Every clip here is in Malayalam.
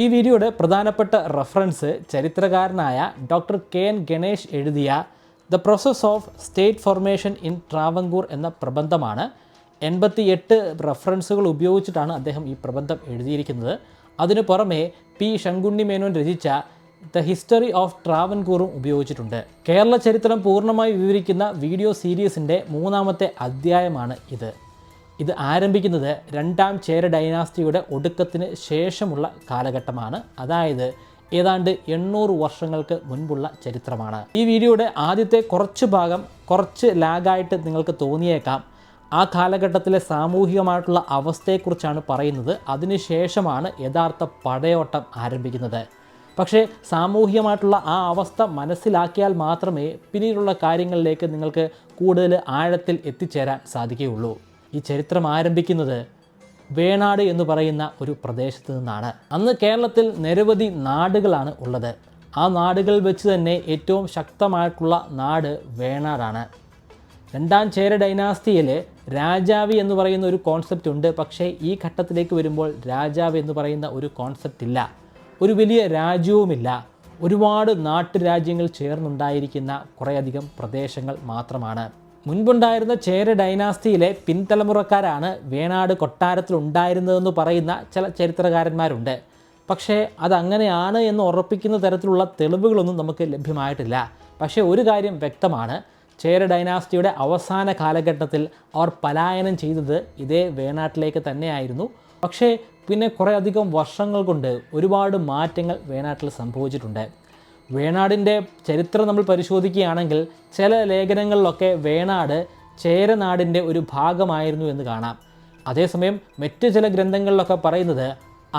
ഈ വീഡിയോയുടെ പ്രധാനപ്പെട്ട റെഫറൻസ് ചരിത്രകാരനായ ഡോക്ടർ കെ.എൻ. ഗണേഷ് എഴുതിയ the process of state formation in Travancore എന്ന പ്രബന്ധമാണ്. 88 റെഫറൻസുകൾ ഉപയോഗിച്ചിട്ടാണ് അദ്ദേഹം ഈ പ്രബന്ധം എഴുതിയിരിക്കുന്നത്. അതിനു പുറമെ പി. ശങ്കുണ്ണി മേനോൻ രചിച്ച ദ ഹിസ്റ്ററി ഓഫ് ട്രാവൻകൂറും ഉപയോഗിച്ചിട്ടുണ്ട്. കേരള ചരിത്രം പൂർണ്ണമായി വിവരിക്കുന്ന വീഡിയോ സീരീസിൻ്റെ 3ാമത്തെ അധ്യായമാണ് ഇത്. ഇത് ആരംഭിക്കുന്നത് 2ാം ചേര ഡൈനാസ്റ്റിയുടെ ഒടുക്കത്തിന് ശേഷമുള്ള കാലഘട്ടമാണ്. അതായത് ഏതാണ്ട് 800 വർഷങ്ങൾക്ക് മുൻപുള്ള ചരിത്രമാണ്. ഈ വീഡിയോയുടെ ആദ്യത്തെ കുറച്ച് ഭാഗം കുറച്ച് ലാഗായിട്ട് നിങ്ങൾക്ക് തോന്നിയേക്കാം. ആ കാലഘട്ടത്തിലെ സാമൂഹികമായിട്ടുള്ള അവസ്ഥയെക്കുറിച്ചാണ് പറയുന്നത്. അതിനുശേഷമാണ് യഥാർത്ഥ പടയോട്ടം ആരംഭിക്കുന്നത്. പക്ഷേ സാമൂഹികമായിട്ടുള്ള ആ അവസ്ഥ മനസ്സിലാക്കിയാൽ മാത്രമേ പിന്നീടുള്ള കാര്യങ്ങളിലേക്ക് നിങ്ങൾക്ക് കൂടുതൽ ആഴത്തിൽ എത്തിച്ചേരാൻ സാധിക്കുകയുള്ളൂ. ഈ ചരിത്രം ആരംഭിക്കുന്നത് വേണാട് എന്ന് പറയുന്ന ഒരു പ്രദേശത്ത് നിന്നാണ്. അന്ന് കേരളത്തിൽ നിരവധി നാടുകളാണ് ഉള്ളത്. ആ നാടുകളിൽ വെച്ച് തന്നെ ഏറ്റവും ശക്തമായിട്ടുള്ള നാട് വേണാടാണ്. 2ാം ചേര ഡൈനാസ്റ്റിയിൽ രാജാവി എന്ന് പറയുന്ന ഒരു കോൺസെപ്റ്റ് ഉണ്ട്. പക്ഷേ ഈ ഘട്ടത്തിലേക്ക് വരുമ്പോൾ രാജാവ് എന്ന് പറയുന്ന ഒരു കോൺസെപ്റ്റ് ഇല്ല. ഒരു വലിയ രാജ്യവുമില്ല. ഒരുപാട് നാട്ടുരാജ്യങ്ങൾ ചേർന്നുണ്ടായിരിക്കുന്ന കുറേയധികം പ്രദേശങ്ങൾ മാത്രമാണ്. മുൻപുണ്ടായിരുന്ന ചേര ഡൈനാസ്റ്റിയിലെ പിൻതലമുറക്കാരാണ് വേണാട് കൊട്ടാരത്തിൽ ഉണ്ടായിരുന്നതെന്ന് പറയുന്ന ചില ചരിത്രകാരന്മാരുണ്ട്. പക്ഷേ അതങ്ങനെയാണ് എന്ന് ഉറപ്പിക്കുന്ന തരത്തിലുള്ള തെളിവുകളൊന്നും നമുക്ക് ലഭ്യമായിട്ടില്ല. പക്ഷേ ഒരു കാര്യം വ്യക്തമാണ്, ചേര ഡൈനാസ്റ്റിയുടെ അവസാന കാലഘട്ടത്തിൽ അവർ പലായനം ചെയ്തത് ഇതേ വേണാട്ടിലേക്ക് തന്നെയായിരുന്നു. പക്ഷേ പിന്നെ കുറേയധികം വർഷങ്ങൾ കൊണ്ട് ഒരുപാട് മാറ്റങ്ങൾ വേണാട്ടിൽ സംഭവിച്ചിട്ടുണ്ട്. വേണാടിൻ്റെ ചരിത്രം നമ്മൾ പരിശോധിക്കുകയാണെങ്കിൽ ചില ലേഖനങ്ങളിലൊക്കെ വേണാട് ചേരനാടിൻ്റെ ഒരു ഭാഗമായിരുന്നു എന്ന് കാണാം. അതേസമയം മറ്റ് ചില ഗ്രന്ഥങ്ങളിലൊക്കെ പറയുന്നത്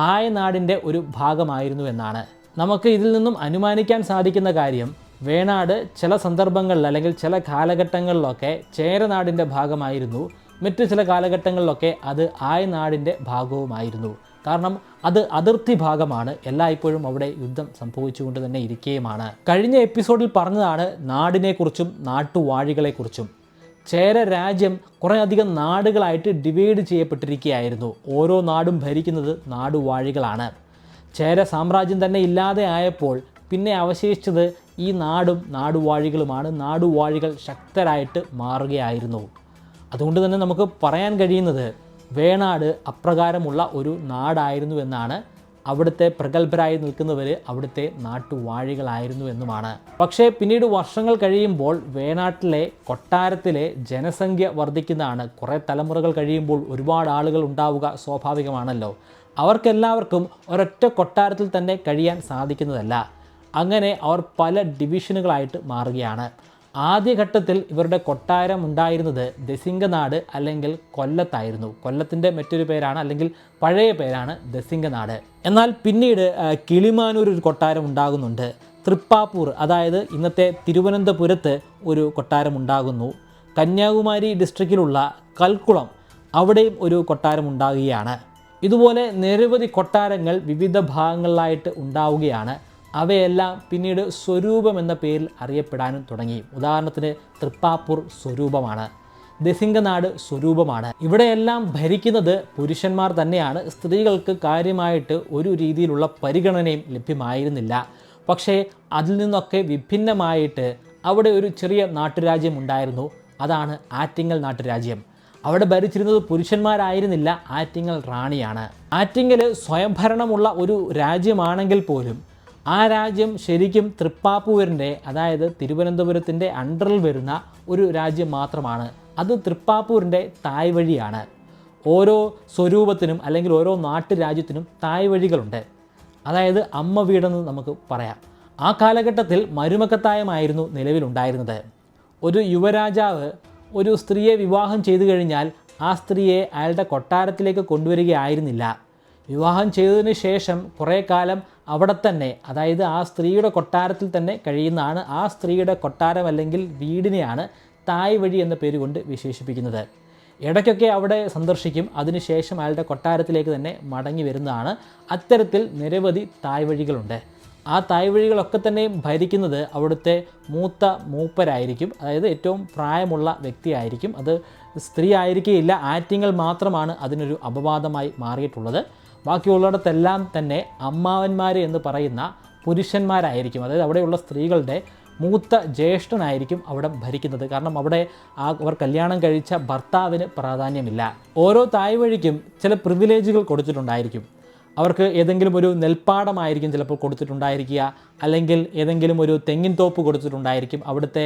ആയനാടിൻ്റെ ഒരു ഭാഗമായിരുന്നു എന്നാണ്. നമുക്ക് ഇതിൽ നിന്നും അനുമാനിക്കാൻ സാധിക്കുന്ന കാര്യം വേണാട് ചില സന്ദർഭങ്ങളിൽ അല്ലെങ്കിൽ ചില കാലഘട്ടങ്ങളിലൊക്കെ ചേരനാടിൻ്റെ ഭാഗമായിരുന്നു. മറ്റു ചില കാലഘട്ടങ്ങളിലൊക്കെ അത് ആയനാടിൻ്റെ ഭാഗവുമായിരുന്നു. കാരണം അത് അതിർത്തി ഭാഗമാണ്. എല്ലായ്പ്പോഴും അവിടെ യുദ്ധം സംഭവിച്ചുകൊണ്ട് തന്നെ ഇരിക്കുകയുമാണ്. കഴിഞ്ഞ എപ്പിസോഡിൽ പറഞ്ഞതാണ് നാടിനെക്കുറിച്ചും നാട്ടുവാഴികളെക്കുറിച്ചും. ചേര രാജ്യം കുറേയധികം നാടുകളായിട്ട് ഡിവൈഡ് ചെയ്യപ്പെട്ടിരിക്കുകയായിരുന്നു. ഓരോ നാടും ഭരിക്കുന്നത് നാടുവാഴികളാണ്. ചേര സാമ്രാജ്യം തന്നെ ഇല്ലാതെ ആയപ്പോൾ പിന്നെ അവശേഷിച്ചത് ഈ നാടും നാടുവാഴികളുമാണ്. നാടുവാഴികൾ ശക്തരായിട്ട് മാറുകയായിരുന്നു. അതുകൊണ്ട് തന്നെ നമുക്ക് പറയാൻ കഴിയുന്നത് വേണാട് അപ്രകാരമുള്ള ഒരു നാടായിരുന്നു എന്നാണ്. അവിടുത്തെ പ്രഗത്ഭരായി നിൽക്കുന്നവർ അവിടുത്തെ നാട്ടുവാഴികളായിരുന്നു എന്നുമാണ്. പക്ഷേ പിന്നീട് വർഷങ്ങൾ കഴിയുമ്പോൾ വേണാട്ടിലെ കൊട്ടാരത്തിലെ ജനസംഖ്യ വർദ്ധിക്കുന്നതാണ്. കുറേ തലമുറകൾ കഴിയുമ്പോൾ ഒരുപാട് ആളുകൾ ഉണ്ടാവുക സ്വാഭാവികമാണല്ലോ. അവർക്കെല്ലാവർക്കും ഒരൊറ്റ കൊട്ടാരത്തിൽ തന്നെ കഴിയാൻ സാധിക്കുന്നതല്ല. അങ്ങനെ അവർ പല ഡിവിഷനുകളായിട്ട് മാറുകയാണ്. ആദ്യഘട്ടത്തിൽ ഇവരുടെ കൊട്ടാരം ഉണ്ടായിരുന്നത് ദസിംഗനാട് അല്ലെങ്കിൽ കൊല്ലത്തായിരുന്നു. കൊല്ലത്തിൻ്റെ മറ്റൊരു പേരാണ് അല്ലെങ്കിൽ പഴയ പേരാണ് ദസിംഗനാട്. എന്നാൽ പിന്നീട് കിളിമാനൂർ ഒരു കൊട്ടാരം ഉണ്ടാകുന്നുണ്ട്. തൃപ്പാപ്പൂർ, അതായത് ഇന്നത്തെ തിരുവനന്തപുരത്ത് ഒരു കൊട്ടാരം ഉണ്ടാകുന്നു. കന്യാകുമാരി ഡിസ്ട്രിക്റ്റിലുള്ള കൽക്കുളം, അവിടെയും ഒരു കൊട്ടാരം ഉണ്ടാകുകയാണ്. ഇതുപോലെ നിരവധി കൊട്ടാരങ്ങൾ വിവിധ ഭാഗങ്ങളിലായിട്ട് ഉണ്ടാവുകയാണ്. അവയെല്ലാം പിന്നീട് സ്വരൂപം എന്ന പേരിൽ അറിയപ്പെടാനും തുടങ്ങി. ഉദാഹരണത്തിന് തൃപ്പാപ്പൂർ സ്വരൂപമാണ്, ദസിംഗനാട് സ്വരൂപമാണ്. ഇവിടെയെല്ലാം ഭരിക്കുന്നത് പുരുഷന്മാർ തന്നെയാണ്. സ്ത്രീകൾക്ക് കാര്യമായിട്ട് ഒരു രീതിയിലുള്ള പരിഗണനയും ലഭ്യമായിരുന്നില്ല. പക്ഷേ അതിൽ നിന്നൊക്കെ വിഭിന്നമായിട്ട് അവിടെ ഒരു ചെറിയ നാട്ടുരാജ്യം ഉണ്ടായിരുന്നു. അതാണ് ആറ്റിങ്ങൽ നാട്ടുരാജ്യം. അവിടെ ഭരിച്ചിരുന്നത് പുരുഷന്മാരായിരുന്നില്ല, ആറ്റിങ്ങൽ റാണിയാണ്. ആറ്റിങ്ങൽ സ്വയംഭരണമുള്ള ഒരു രാജ്യമാണെങ്കിൽ പോലും ആ രാജ്യം ശരിക്കും തൃപ്പാപ്പൂരിൻ്റെ, അതായത് തിരുവനന്തപുരത്തിൻ്റെ അണ്ടറിൽ വരുന്ന ഒരു രാജ്യം മാത്രമാണ്. അത് തൃപ്പാപ്പൂരിൻ്റെ തായ് വഴിയാണ്. ഓരോ സ്വരൂപത്തിനും അല്ലെങ്കിൽ ഓരോ നാട്ടുരാജ്യത്തിനും തായ് വഴികളുണ്ട്. അതായത് അമ്മ വീടെന്ന് നമുക്ക് പറയാം. ആ കാലഘട്ടത്തിൽ മരുമക്കത്തായമായിരുന്നു നിലവിലുണ്ടായിരുന്നത്. ഒരു യുവരാജാവ് ഒരു സ്ത്രീയെ വിവാഹം ചെയ്തു കഴിഞ്ഞാൽ ആ സ്ത്രീയെ അയാളുടെ കൊട്ടാരത്തിലേക്ക് കൊണ്ടുവരികയായിരുന്നില്ല. വിവാഹം ചെയ്തതിന് ശേഷം കുറേ കാലം അവിടെ തന്നെ, അതായത് ആ സ്ത്രീയുടെ കൊട്ടാരത്തിൽ തന്നെ കഴിയുന്നതാണ്. ആ സ്ത്രീയുടെ കൊട്ടാരം അല്ലെങ്കിൽ വീടിനെയാണ് തായ് വഴി എന്ന പേര് കൊണ്ട് വിശേഷിപ്പിക്കുന്നത്. ഇടയ്ക്കൊക്കെ അവിടെ സന്ദർശിക്കും, അതിനുശേഷം അയാളുടെ കൊട്ടാരത്തിലേക്ക് തന്നെ മടങ്ങി വരുന്നതാണ്. അത്തരത്തിൽ നിരവധി തായ് വഴികളുണ്ട്. ആ തായ് വഴികളൊക്കെ തന്നെ ഭരിക്കുന്നത് അവിടുത്തെ മൂപ്പരായിരിക്കും, അതായത് ഏറ്റവും പ്രായമുള്ള വ്യക്തിയായിരിക്കും. അത് സ്ത്രീ ആയിരിക്കുകയില്ല. ആറ്റിങ്ങൽ മാത്രമാണ് അതിനൊരു അപവാദമായി മാറിയിട്ടുള്ളത്. ബാക്കിയുള്ളിടത്തെല്ലാം തന്നെ അമ്മാവന്മാർ എന്ന് പറയുന്ന പുരുഷന്മാരായിരിക്കും. അതായത് അവിടെയുള്ള സ്ത്രീകളുടെ മൂത്ത ജ്യേഷ്ഠനായിരിക്കും അവിടെ ഭരിക്കുന്നത്. കാരണം അവിടെ അവർ കല്യാണം കഴിച്ച ഭർത്താവിന് പ്രാധാന്യമില്ല. ഓരോ തായ്വഴിക്കും ചില പ്രിവിലേജുകൾ കൊടുത്തിട്ടുണ്ടായിരിക്കും. അവർക്ക് ഏതെങ്കിലും ഒരു നെൽപ്പാടമായിരിക്കും ചിലപ്പോൾ കൊടുത്തിട്ടുണ്ടായിരിക്കുക, അല്ലെങ്കിൽ ഏതെങ്കിലും ഒരു തെങ്ങിൻ തോപ്പ് കൊടുത്തിട്ടുണ്ടായിരിക്കും. അവിടുത്തെ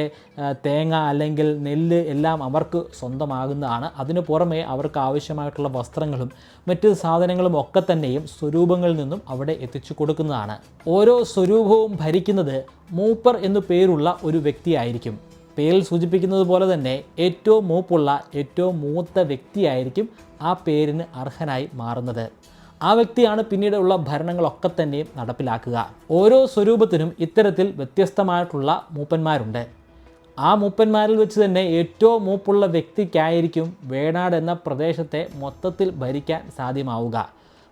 തേങ്ങ അല്ലെങ്കിൽ നെല്ല് എല്ലാം അവർക്ക് സ്വന്തമാകുന്നതാണ്. അതിനു പുറമെ അവർക്ക് ആവശ്യമായിട്ടുള്ള വസ്ത്രങ്ങളും മറ്റ് സാധനങ്ങളും ഒക്കെ തന്നെയും സ്വരൂപങ്ങളിൽ നിന്നും അവിടെ എത്തിച്ചു കൊടുക്കുന്നതാണ്. ഓരോ സ്വരൂപവും ഭരിക്കുന്നത് മൂപ്പർ എന്നു പേരുള്ള ഒരു വ്യക്തിയായിരിക്കും. പേരിൽ സൂചിപ്പിക്കുന്നത് പോലെ തന്നെ ഏറ്റവും മൂപ്പുള്ള ഏറ്റവും മൂത്ത വ്യക്തിയായിരിക്കും ആ പേരിന് അർഹനായി മാറുന്നത്. ആ വ്യക്തിയാണ് പിന്നീടുള്ള ഭരണങ്ങളൊക്കെ തന്നെയും നടപ്പിലാക്കുക. ഓരോ സ്വരൂപത്തിനും ഇത്തരത്തിൽ വ്യത്യസ്തമായിട്ടുള്ള മൂപ്പന്മാരുണ്ട്. ആ മൂപ്പന്മാരിൽ വെച്ച് തന്നെ ഏറ്റവും മൂപ്പുള്ള വ്യക്തിക്കായിരിക്കും വേണാട് എന്ന പ്രദേശത്തെ മൊത്തത്തിൽ ഭരിക്കാൻ സാധ്യമാവുക.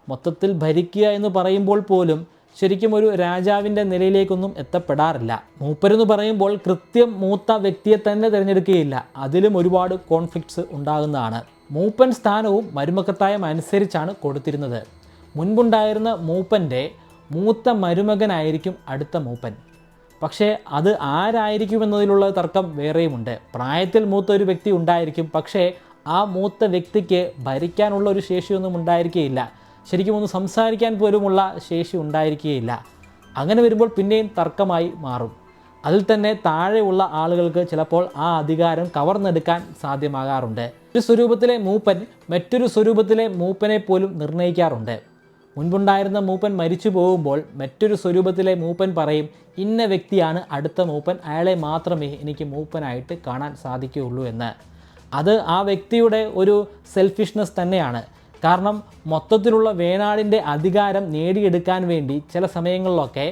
മൊത്തത്തിൽ ഭരിക്കുക എന്ന് പറയുമ്പോൾ പോലും ശരിക്കും ഒരു രാജാവിൻ്റെ നിലയിലേക്കൊന്നും എത്തപ്പെടാറില്ല. മൂപ്പരെന്ന് പറയുമ്പോൾ കൃത്യം മൂത്ത വ്യക്തിയെ തന്നെ തിരഞ്ഞെടുക്കുകയില്ല. അതിലും ഒരുപാട് കോൺഫ്ലിക്ട്സ് ഉണ്ടാകുന്നതാണ്. മൂപ്പൻ സ്ഥാനവും മരുമക്കത്തായം അനുസരിച്ചാണ് കൊടുത്തിരുന്നത്. മുൻപുണ്ടായിരുന്ന മൂപ്പൻ്റെ മൂത്ത മരുമകനായിരിക്കും അടുത്ത മൂപ്പൻ. പക്ഷേ അത് ആരായിരിക്കുമെന്നതിലുള്ള തർക്കം വേറെയുമുണ്ട്. പ്രായത്തിൽ മൂത്ത ഒരു വ്യക്തി ഉണ്ടായിരിക്കും, പക്ഷേ ആ മൂത്ത വ്യക്തിക്ക് ഭരിക്കാനുള്ള ഒരു ശേഷിയൊന്നും ഉണ്ടായിരിക്കുകയില്ല. ശരിക്കും ഒന്ന് സംസാരിക്കാൻ പോലുമുള്ള ശേഷി ഉണ്ടായിരിക്കുകയില്ല. അങ്ങനെ വരുമ്പോൾ പിന്നെയും തർക്കമായി മാറും. അതിൽ തന്നെ താഴെയുള്ള ആളുകൾക്ക് ചിലപ്പോൾ ആ അധികാരം കവർന്നെടുക്കാൻ സാധ്യമാകാറുണ്ട്. ഒരു സ്വരൂപത്തിലെ മൂപ്പൻ മറ്റൊരു സ്വരൂപത്തിലെ മൂപ്പനെ പോലും നിർണ്ണയിക്കാറുണ്ട്. മുൻപുണ്ടായിരുന്ന മൂപ്പൻ മരിച്ചു പോകുമ്പോൾ മറ്റൊരു സ്വരൂപത്തിലെ മൂപ്പൻ പറയും, ഇന്ന വ്യക്തിയാണ് അടുത്ത മൂപ്പൻ, അയാളെ മാത്രമേ എനിക്ക് മൂപ്പനായിട്ട് കാണാൻ സാധിക്കുകയുള്ളൂ എന്ന്. അത് ആ വ്യക്തിയുടെ ഒരു സെൽഫിഷ്നെസ് തന്നെയാണ്. കാരണം മൊത്തത്തിലുള്ള വേണാടിൻ്റെ അധികാരം നേടിയെടുക്കാൻ വേണ്ടി ചില സമയങ്ങളിലൊക്കെ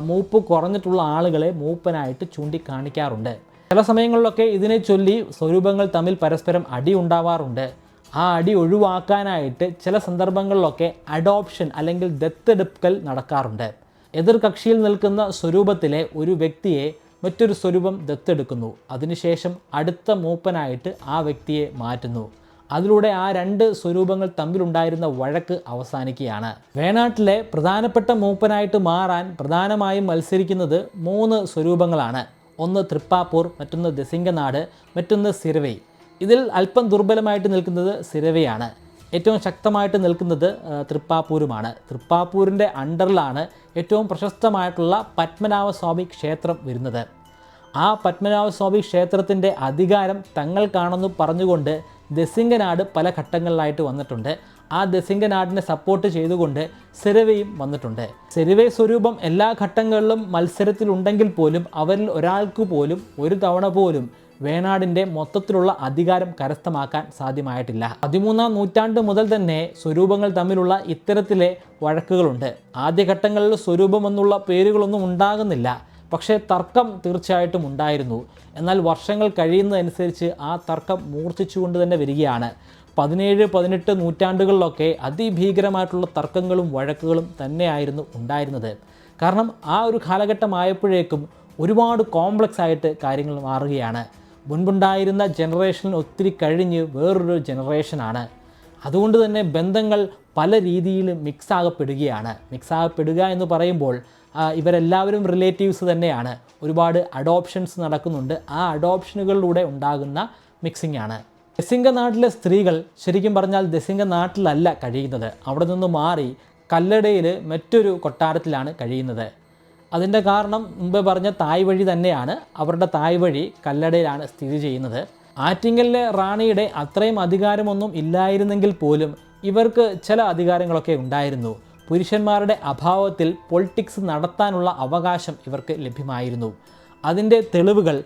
മൂപ്പ് കുറഞ്ഞിട്ടുള്ള ആളുകളെ മൂപ്പനായിട്ട് ചൂണ്ടിക്കാണിക്കാറുണ്ട്. ചില സമയങ്ങളിലൊക്കെ ഇതിനെ ചൊല്ലി സ്വരൂപങ്ങൾ തമ്മിൽ പരസ്പരം അടി ഉണ്ടാവാറുണ്ട്. ആ അടി ഒഴിവാക്കാനായിട്ട് ചില സന്ദർഭങ്ങളിലൊക്കെ അഡോപ്ഷൻ അല്ലെങ്കിൽ ദത്തെടുക്കൽ നടക്കാറുണ്ട്. എതിർ കക്ഷിയിൽ നിൽക്കുന്ന സ്വരൂപത്തിലെ ഒരു വ്യക്തിയെ മറ്റൊരു സ്വരൂപം ദത്തെടുക്കുന്നു. അതിനുശേഷം അടുത്ത മൂപ്പനായിട്ട് ആ വ്യക്തിയെ മാറ്റുന്നു. അതിലൂടെ ആ രണ്ട് സ്വരൂപങ്ങൾ തമ്മിലുണ്ടായിരുന്ന വഴക്ക് അവസാനിക്കുകയാണ്. വേണാട്ടിലെ പ്രധാനപ്പെട്ട മൂപ്പനായിട്ട് മാറാൻ പ്രധാനമായും മത്സരിക്കുന്നത് 3 സ്വരൂപങ്ങളാണ്. ഒന്ന് തൃപ്പാപ്പൂർ, മറ്റൊന്ന് ദസിംഗനാട്, മറ്റൊന്ന് സിരവൈ. ഇതിൽ അല്പം ദുർബലമായിട്ട് നിൽക്കുന്നത് സിരവയാണ്. ഏറ്റവും ശക്തമായിട്ട് നിൽക്കുന്നത് തൃപ്പാപ്പൂരുമാണ്. തൃപ്പാപ്പൂരിൻ്റെ അണ്ടറിലാണ് ഏറ്റവും പ്രശസ്തമായിട്ടുള്ള പത്മനാഭസ്വാമി ക്ഷേത്രം വരുന്നത്. ആ പത്മനാഭസ്വാമി ക്ഷേത്രത്തിൻ്റെ അധികാരം തങ്ങൾക്കാണെന്ന് പറഞ്ഞുകൊണ്ട് ദസിംഗനാട് പല ഘട്ടങ്ങളിലായിട്ട് വന്നിട്ടുണ്ട്. ആ ദസിംഗനാടിനെ സപ്പോർട്ട് ചെയ്തുകൊണ്ട് സിരവയും വന്നിട്ടുണ്ട്. സിരവൈ സ്വരൂപം എല്ലാ ഘട്ടങ്ങളിലും മത്സരത്തിലുണ്ടെങ്കിൽ പോലും അവരിൽ ഒരാൾക്ക് പോലും ഒരു തവണ പോലും വേണാടിൻ്റെ മൊത്തത്തിലുള്ള അധികാരം കരസ്ഥമാക്കാൻ സാധ്യമായിട്ടില്ല. 13-ാം നൂറ്റാണ്ട് മുതൽ തന്നെ സ്വരൂപങ്ങൾ തമ്മിലുള്ള ഇത്തരത്തിലെ വഴക്കുകളുണ്ട്. ആദ്യഘട്ടങ്ങളിൽ സ്വരൂപം എന്നുള്ള പേരുകളൊന്നും ഉണ്ടാകുന്നില്ല, പക്ഷേ തർക്കം തീർച്ചയായിട്ടും ഉണ്ടായിരുന്നു. എന്നാൽ വർഷങ്ങൾ കഴിയുന്നതനുസരിച്ച് ആ തർക്കം മൂർച്ഛിച്ചുകൊണ്ട് തന്നെ വരികയാണ്. 17-18 നൂറ്റാണ്ടുകളിലൊക്കെ അതിഭീകരമായിട്ടുള്ള തർക്കങ്ങളും വഴക്കുകളും തന്നെയായിരുന്നു ഉണ്ടായിരുന്നത്. കാരണം ആ ഒരു കാലഘട്ടമായപ്പോഴേക്കും ഒരുപാട് കോംപ്ലക്സ് ആയിട്ട് കാര്യങ്ങൾ മാറുകയാണ്. മുൻപുണ്ടായിരുന്ന ജനറേഷൻ ഒത്തിരി കഴിഞ്ഞ് വേറൊരു ജനറേഷനാണ്. അതുകൊണ്ട് തന്നെ ബന്ധങ്ങൾ പല രീതിയിൽ മിക്സാകപ്പെടുകയാണ്. മിക്സാകപ്പെടുക എന്ന് പറയുമ്പോൾ ഇവരെല്ലാവരും റിലേറ്റീവ്സ് തന്നെയാണ്. ഒരുപാട് അഡോപ്ഷൻസ് നടക്കുന്നുണ്ട്. ആ അഡോപ്ഷനുകളിലൂടെ ഉണ്ടാകുന്ന മിക്സിംഗ് ആണ്. ദസിംഗനാട്ടിലെ സ്ത്രീകൾ ശരിക്കും പറഞ്ഞാൽ ദസിംഗനാട്ടിലല്ല കഴിയുന്നത്. അവിടെ നിന്ന് മാറി കല്ലടയിൽ മറ്റൊരു കൊട്ടാരത്തിലാണ് കഴിയുന്നത്. അതിൻ്റെ കാരണം മുമ്പ് പറഞ്ഞ തായ് വഴി തന്നെയാണ്. അവരുടെ തായ് വഴി കല്ലടയിലാണ് സ്ഥിതി ചെയ്യുന്നത്. ആറ്റിങ്ങലിലെ റാണിയുടെ അത്രയും അധികാരമൊന്നും ഇല്ലായിരുന്നെങ്കിൽ പോലും ഇവർക്ക് ചില അധികാരങ്ങളൊക്കെ ഉണ്ടായിരുന്നു. പുരുഷന്മാരുടെ അഭാവത്തിൽ പൊളിറ്റിക്സ് നടത്താനുള്ള അവകാശം ഇവർക്ക് ലഭ്യമായിരുന്നു. അതിൻ്റെ തെളിവുകൾ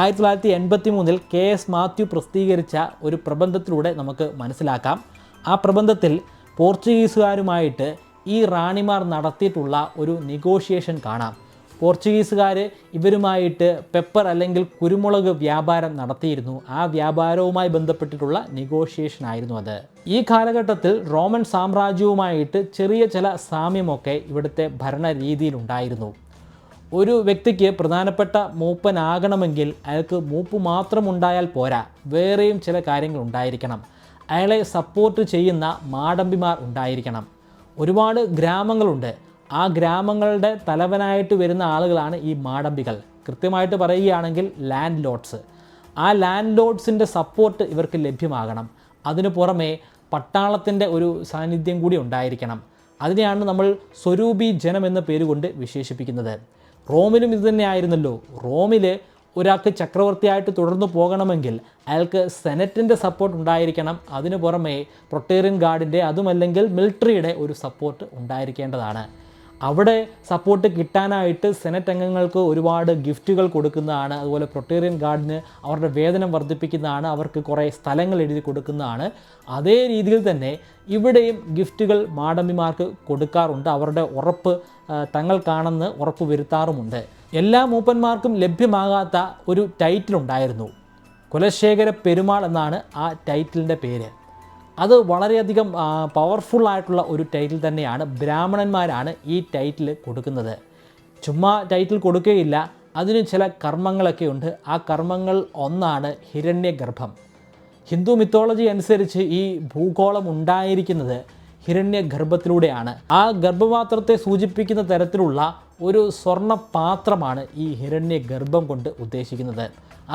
1983 KS മാത്യു പ്രസിദ്ധീകരിച്ച ഒരു പ്രബന്ധത്തിലൂടെ നമുക്ക് മനസ്സിലാക്കാം. ആ പ്രബന്ധത്തിൽ പോർച്ചുഗീസുകാരുമായിട്ട് ഈ റാണിമാർ നടത്തിയിട്ടുള്ള ഒരു നെഗോഷിയേഷൻ കാണാം. പോർച്ചുഗീസുകാർ ഇവരുമായിട്ട് പെപ്പർ അല്ലെങ്കിൽ കുരുമുളക് വ്യാപാരം നടത്തിയിരുന്നു. ആ വ്യാപാരവുമായി ബന്ധപ്പെട്ടിട്ടുള്ള നെഗോഷിയേഷൻ ആയിരുന്നു അത്. ഈ കാലഘട്ടത്തിൽ റോമൻ സാമ്രാജ്യവുമായിട്ട് ചെറിയ ചില സാമ്യമൊക്കെ ഇവിടുത്തെ ഭരണ രീതിയിലുണ്ടായിരുന്നു. ഒരു വ്യക്തിക്ക് പ്രധാനപ്പെട്ട മൂപ്പനാകണമെങ്കിൽ അയാൾക്ക് മൂപ്പ് മാത്രം ഉണ്ടായാൽ പോരാ, വേറെയും ചില കാര്യങ്ങൾ ഉണ്ടായിരിക്കണം. അയാളെ സപ്പോർട്ട് ചെയ്യുന്ന മാടമ്പിമാർ ഉണ്ടായിരിക്കണം. ഒരുപാട് ഗ്രാമങ്ങളുണ്ട്. ആ ഗ്രാമങ്ങളുടെ തലവനായിട്ട് വരുന്ന ആളുകളാണ് ഈ മാടമ്പികൾ. കൃത്യമായിട്ട് പറയുകയാണെങ്കിൽ ലാൻഡ് ലോഡ്സ്. ആ ലാൻഡ് ലോഡ്സിൻ്റെ സപ്പോർട്ട് ഇവർക്ക് ലഭ്യമാകണം. അതിനു പുറമെ പട്ടാളത്തിൻ്റെ ഒരു സാന്നിധ്യം കൂടി ഉണ്ടായിരിക്കണം. അതിനെയാണ് നമ്മൾ സ്വരൂപി ജനം എന്ന പേരുകൊണ്ട് വിശേഷിപ്പിക്കുന്നത്. റോമിലും ഇത് തന്നെയായിരുന്നല്ലോ. റോമിൽ ഒരാൾക്ക് ചക്രവർത്തിയായിട്ട് തുടർന്നു പോകണമെങ്കിൽ അയാൾക്ക് സെനറ്റിൻ്റെ സപ്പോർട്ട് ഉണ്ടായിരിക്കണം. അതിനു പുറമെ പ്രൊട്ടേറിയൻ ഗാർഡിൻ്റെ അതുമല്ലെങ്കിൽ മിലിറ്ററിയുടെ ഒരു സപ്പോർട്ട് ഉണ്ടായിരിക്കേണ്ടതാണ്. അവിടെ സപ്പോർട്ട് കിട്ടാനായിട്ട് സെനറ്റ് അംഗങ്ങൾക്ക് ഒരുപാട് ഗിഫ്റ്റുകൾ കൊടുക്കുന്നതാണ്. അതുപോലെ പ്രൊട്ടേറിയൻ ഗാർഡിന് അവരുടെ വേതനം വർദ്ധിപ്പിക്കുന്നതാണ്. അവർക്ക് കുറേ സ്ഥലങ്ങൾ എഴുതി കൊടുക്കുന്നതാണ്. അതേ രീതിയിൽ തന്നെ ഇവിടെയും ഗിഫ്റ്റുകൾ മാടമ്പിമാർക്ക് കൊടുക്കാറുണ്ട്. അവരുടെ ഉറപ്പ് തങ്ങൾക്കാണെന്ന് ഉറപ്പ് വരുത്താറുമുണ്ട്. എല്ലാ മൂപ്പന്മാർക്കും ലഭ്യമാകാത്ത ഒരു ടൈറ്റിൽ ഉണ്ടായിരുന്നു. കുലശേഖര പെരുമാൾ എന്നാണ് ആ ടൈറ്റിലിൻ്റെ പേര്. അത് വളരെയധികം പവർഫുള്ളായിട്ടുള്ള ഒരു ടൈറ്റിൽ തന്നെയാണ്. ബ്രാഹ്മണന്മാരാണ് ഈ ടൈറ്റിൽ കൊടുക്കുന്നത്. ചുമ്മാ ടൈറ്റിൽ കൊടുക്കുകയില്ല, അതിന് ചില കർമ്മങ്ങളൊക്കെ ഉണ്ട്. ആ കർമ്മങ്ങൾ ഒന്നാണ് ഹിരണ്യഗർഭം. ഹിന്ദു മിത്തോളജി അനുസരിച്ച് ഈ ഭൂഗോളം ഉണ്ടായിരിക്കുന്നത് ഹിരണ്യഗർഭത്തിലൂടെയാണ്. ആ ഗർഭപാത്രത്തെ സൂചിപ്പിക്കുന്ന തരത്തിലുള്ള ഒരു സ്വർണ്ണ പാത്രമാണ് ഈ ഹിരണ്യഗർഭം കൊണ്ട് ഉദ്ദേശിക്കുന്നത്.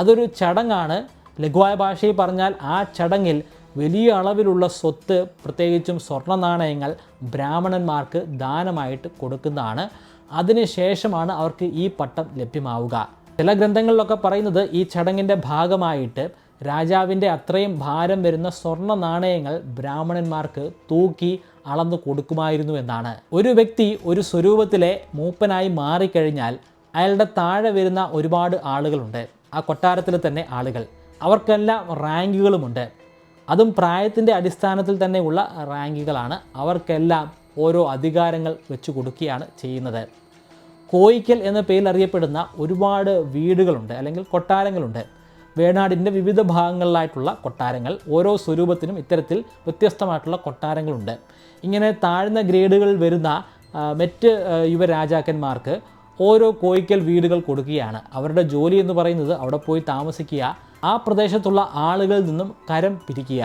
അതൊരു ചടങ്ങാണ്. ലഘുവായ ഭാഷയിൽ പറഞ്ഞാൽ ആ ചടങ്ങിൽ വലിയ അളവിലുള്ള സ്വത്ത്, പ്രത്യേകിച്ചും സ്വർണ്ണ നാണയങ്ങൾ ബ്രാഹ്മണന്മാർക്ക് ദാനമായിട്ട് കൊടുക്കുന്നതാണ്. അതിനുശേഷമാണ് അവർക്ക് ഈ പട്ടം ലഭ്യമാവുക. ചില ഗ്രന്ഥങ്ങളിലൊക്കെ പറയുന്നത് ഈ ചടങ്ങിൻ്റെ ഭാഗമായിട്ട് രാജാവിൻ്റെ അത്രയും ഭാരം വരുന്ന സ്വർണ്ണ നാണയങ്ങൾ ബ്രാഹ്മണന്മാർക്ക് തൂക്കി അളന്നു കൊടുക്കുമായിരുന്നു എന്നാണ്. ഒരു വ്യക്തി ഒരു സ്വരൂപത്തിലെ മൂപ്പനായി മാറിക്കഴിഞ്ഞാൽ അയാളുടെ താഴെ വരുന്ന ഒരുപാട് ആളുകളുണ്ട്. ആ കൊട്ടാരത്തിൽ തന്നെ ആളുകൾ, അവർക്കെല്ലാം റാങ്കുകളുമുണ്ട്. അതും പ്രായത്തിൻ്റെ അടിസ്ഥാനത്തിൽ തന്നെയുള്ള റാങ്കുകളാണ്. അവർക്കെല്ലാം ഓരോ അധികാരങ്ങൾ വെച്ച് കൊടുക്കുകയാണ് ചെയ്യുന്നത്. കോയിക്കൽ എന്ന പേരിൽ അറിയപ്പെടുന്ന ഒരുപാട് വീടുകളുണ്ട്, അല്ലെങ്കിൽ കൊട്ടാരങ്ങളുണ്ട്. വേണാടിൻ്റെ വിവിധ ഭാഗങ്ങളിലായിട്ടുള്ള കൊട്ടാരങ്ങൾ. ഓരോ സ്വരൂപത്തിനും ഇത്തരത്തിൽ വ്യത്യസ്തമായിട്ടുള്ള കൊട്ടാരങ്ങളുണ്ട്. ഇങ്ങനെ താഴ്ന്ന ഗ്രേഡുകളിൽ വരുന്ന മറ്റ് യുവരാജാക്കന്മാർക്ക് ഓരോ കോയിക്കൽ വീടുകൾ കൊടുക്കുകയാണ്. അവരുടെ ജോലി എന്ന് പറയുന്നത് അവിടെ പോയി താമസിക്കുക, ആ പ്രദേശത്തുള്ള ആളുകളിൽ നിന്നും കരം പിരിക്കുക.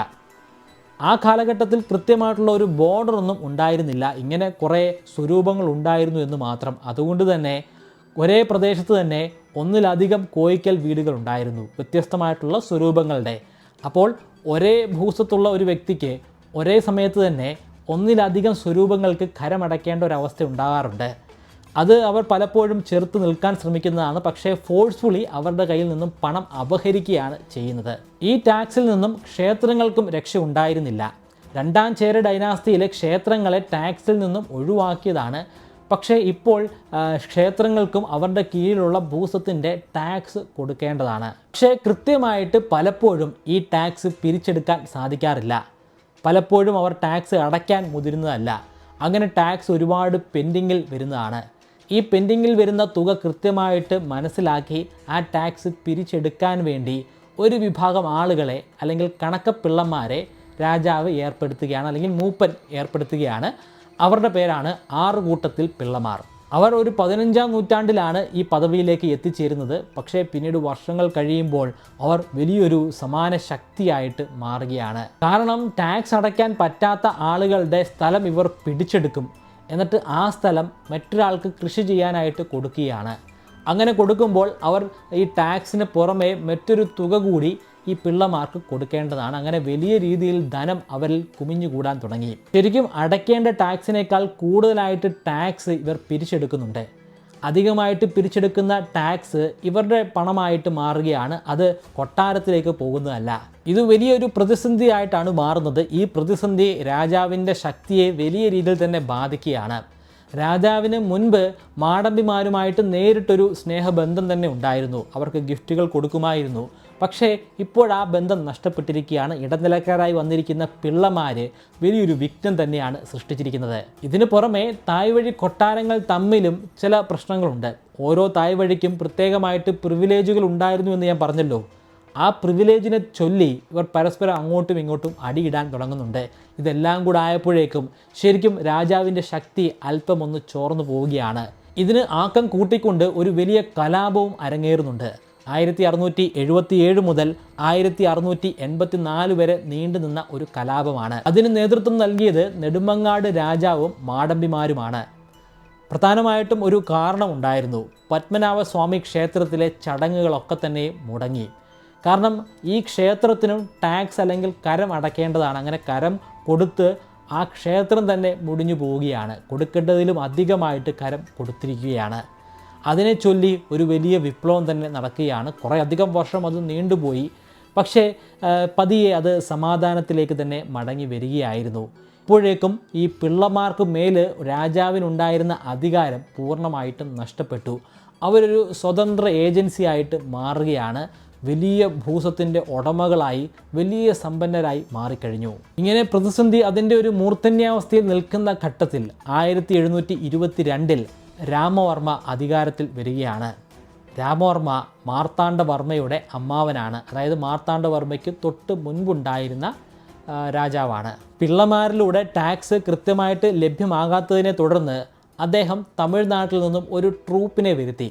ആ കാലഘട്ടത്തിൽ കൃത്യമായിട്ടുള്ള ഒരു ബോർഡറൊന്നും ഉണ്ടായിരുന്നില്ല. ഇങ്ങനെ കുറേ സ്വരൂപങ്ങൾ ഉണ്ടായിരുന്നു എന്ന് മാത്രം. അതുകൊണ്ട് തന്നെ ഒരേ പ്രദേശത്ത് തന്നെ ഒന്നിലധികം കോയിക്കൽ വീടുകൾ ഉണ്ടായിരുന്നു, വ്യത്യസ്തമായിട്ടുള്ള സ്വരൂപങ്ങളുടെ. അപ്പോൾ ഒരേ ഭൂസ്വത്തുള്ള ഒരു വ്യക്തിക്ക് ഒരേ സമയത്ത് തന്നെ ഒന്നിലധികം സ്വരൂപങ്ങൾക്ക് കരമടയ്ക്കേണ്ട ഒരവസ്ഥ ഉണ്ടാകാറുണ്ട്. അത് അവർ പലപ്പോഴും ചെറുത്ത് നിൽക്കാൻ ശ്രമിക്കുന്നതാണ്. പക്ഷേ ഫോഴ്സ്ഫുള്ളി അവരുടെ കയ്യിൽ നിന്നും പണം അപഹരിക്കുകയാണ് ചെയ്യുന്നത്. ഈ ടാക്സിൽ നിന്നും ക്ഷേത്രങ്ങൾക്കും രക്ഷ ഉണ്ടായിരുന്നില്ല. രണ്ടാം ചേര ഡൈനാസ്റ്റിയിലെ ക്ഷേത്രങ്ങളെ ടാക്സിൽ നിന്നും ഒഴിവാക്കിയതാണ്. പക്ഷേ ഇപ്പോൾ ക്ഷേത്രങ്ങൾക്കും അവരുടെ കീഴിലുള്ള ഭൂസ്വത്തിൻ്റെ ടാക്സ് കൊടുക്കേണ്ടതാണ്. പക്ഷേ കൃത്യമായിട്ട് പലപ്പോഴും ഈ ടാക്സ് പിരിച്ചെടുക്കാൻ സാധിക്കാറില്ല. പലപ്പോഴും അവർ ടാക്സ് അടയ്ക്കാൻ മുതിരുന്നതല്ല. അങ്ങനെ ടാക്സ് ഒരുപാട് പെൻഡിങ്ങിൽ വരുന്നതാണ്. ഈ പെൻഡിങ്ങിൽ വരുന്ന തുക കൃത്യമായിട്ട് മനസ്സിലാക്കി ആ ടാക്സ് പിരിച്ചെടുക്കാൻ വേണ്ടി ഒരു വിഭാഗം ആളുകളെ, അല്ലെങ്കിൽ കണക്കപ്പിള്ളന്മാരെ രാജാവ് ഏർപ്പെടുത്തുകയാണ്, അല്ലെങ്കിൽ മൂപ്പൻ ഏർപ്പെടുത്തുകയാണ്. അവരുടെ പേരാണ് ആറുകൂട്ടത്തിൽ പിള്ളമാർ. അവർ ഒരു 15-ാം നൂറ്റാണ്ടിലാണ് ഈ പദവിയിലേക്ക് എത്തിച്ചേരുന്നത്. പക്ഷേ പിന്നീട് വർഷങ്ങൾ കഴിയുമ്പോൾ അവർ വലിയൊരു സമാന ശക്തിയായിട്ട് മാറുകയാണ്. കാരണം ടാക്സ് അടയ്ക്കാൻ പറ്റാത്ത ആളുകളുടെ സ്ഥലം ഇവർ പിടിച്ചെടുക്കും. എന്നിട്ട് ആ സ്ഥലം മറ്റൊരാൾക്ക് കൃഷി ചെയ്യാനായിട്ട് കൊടുക്കുകയാണ്. അങ്ങനെ കൊടുക്കുമ്പോൾ അവർ ഈ ടാക്സിന് പുറമെ മറ്റൊരു തുക കൂടി ഈ പിള്ളമാർക്ക് കൊടുക്കേണ്ടതാണ്. അങ്ങനെ വലിയ രീതിയിൽ ധനം അവരിൽ കുമിഞ്ഞുകൂടാൻ തുടങ്ങി. ശരിക്കും അടയ്ക്കേണ്ട ടാക്സിനേക്കാൾ കൂടുതലായിട്ട് ടാക്സ് ഇവർ പിരിച്ചെടുക്കുന്നുണ്ട്. അധികമായിട്ട് പിരിച്ചെടുക്കുന്ന ടാക്സ് ഇവരുടെ പണമായിട്ട് മാറുകയാണ്. അത് കൊട്ടാരത്തിലേക്ക് പോകുന്നതല്ല. ഇത് വലിയൊരു പ്രതിസന്ധിയായിട്ടാണ് മാറുന്നത്. ഈ പ്രതിസന്ധി രാജാവിൻ്റെ ശക്തിയെ വലിയ രീതിയിൽ തന്നെ ബാധിക്കുകയാണ്. രാജാവിന് മുൻപ് മാടമ്പിമാരുമായിട്ട് നേരിട്ടൊരു സ്നേഹബന്ധം തന്നെ ഉണ്ടായിരുന്നു. അവർക്ക് ഗിഫ്റ്റുകൾ കൊടുക്കുമായിരുന്നു. പക്ഷേ ഇപ്പോൾ ആ ബന്ധം നഷ്ടപ്പെട്ടിരിക്കുകയാണ്. ഇടനിലക്കാരായി വന്നിരിക്കുന്ന പിള്ളമാർ വലിയൊരു വിഘ്നം തന്നെയാണ് സൃഷ്ടിച്ചിരിക്കുന്നത്. ഇതിനു പുറമെ തായ്വഴി കൊട്ടാരങ്ങൾ തമ്മിലും ചില പ്രശ്നങ്ങളുണ്ട്. ഓരോ തായ്വഴിക്കും പ്രത്യേകമായിട്ട് പ്രിവിലേജുകൾ ഉണ്ടായിരുന്നു എന്ന് ഞാൻ പറഞ്ഞല്ലോ. ആ പ്രിവിലേജിനെ ചൊല്ലി ഇവർ പരസ്പരം അങ്ങോട്ടും ഇങ്ങോട്ടും അടിയിടാൻ തുടങ്ങുന്നുണ്ട്. ഇതെല്ലാം കൂടെ ആയപ്പോഴേക്കും ശരിക്കും രാജാവിൻ്റെ ശക്തി അല്പം ഒന്ന് ചോർന്നു പോവുകയാണ്. ഇതിന് ആക്കം കൂട്ടിക്കൊണ്ട് ഒരു വലിയ കലാപവും അരങ്ങേറുന്നുണ്ട്. 1677 മുതൽ 1684 വരെ നീണ്ടുനിന്ന ഒരു കലാപമാണ്. അതിന് നേതൃത്വം നൽകിയത് നെടുമങ്ങാട് രാജാവും മാടമ്പിമാരുമാണ്. പ്രധാനമായിട്ടും ഒരു കാരണമുണ്ടായിരുന്നു. പത്മനാഭസ്വാമി ക്ഷേത്രത്തിലെ ചടങ്ങുകളൊക്കെ തന്നെ മുടങ്ങി. കാരണം ഈ ക്ഷേത്രത്തിനും ടാക്സ് അല്ലെങ്കിൽ കരം അടയ്ക്കേണ്ടതാണ്. അങ്ങനെ കരം കൊടുത്ത് ആ ക്ഷേത്രം തന്നെ മുടിഞ്ഞു പോവുകയാണ്. കൊടുക്കേണ്ടതിലും അധികമായിട്ട് കരം കൊടുത്തിരിക്കുകയാണ്. അതിനെ ചൊല്ലി ഒരു വലിയ വിപ്ലവം തന്നെ നടക്കുകയാണ്. കുറേ അധികം വർഷം അത് നീണ്ടുപോയി. പക്ഷേ പതിയെ അത് സമാധാനത്തിലേക്ക് തന്നെ മടങ്ങി വരികയായിരുന്നു. ഇപ്പോഴേക്കും ഈ പിള്ളമാർക്ക് മേൽ രാജാവിനുണ്ടായിരുന്ന അധികാരം പൂർണ്ണമായിട്ടും നഷ്ടപ്പെട്ടു. അവരൊരു സ്വതന്ത്ര ഏജൻസി ആയിട്ട് മാറുകയാണ്. വലിയ ഭൂസ്വത്തിൻ്റെ ഉടമകളായി വലിയ സമ്പന്നരായി മാറിക്കഴിഞ്ഞു. ഇങ്ങനെ പ്രതിസന്ധി അതിൻ്റെ ഒരു മൂർധന്യാവസ്ഥയിൽ നിൽക്കുന്ന ഘട്ടത്തിൽ 1722 രാമവർമ്മ അധികാരത്തിൽ വരികയാണ്. രാമവർമ്മ മാർത്താണ്ഡവർമ്മയുടെ അമ്മാവനാണ്. അതായത് മാർത്താണ്ഡവർമ്മയ്ക്ക് തൊട്ട് മുൻപുണ്ടായിരുന്ന രാജാവാണ്. പിള്ളമാരിലൂടെ ടാക്സ് കൃത്യമായിട്ട് ലഭ്യമാകാത്തതിനെ തുടർന്ന് അദ്ദേഹം തമിഴ്നാട്ടിൽ നിന്നും ഒരു ട്രൂപ്പിനെ വരുത്തി.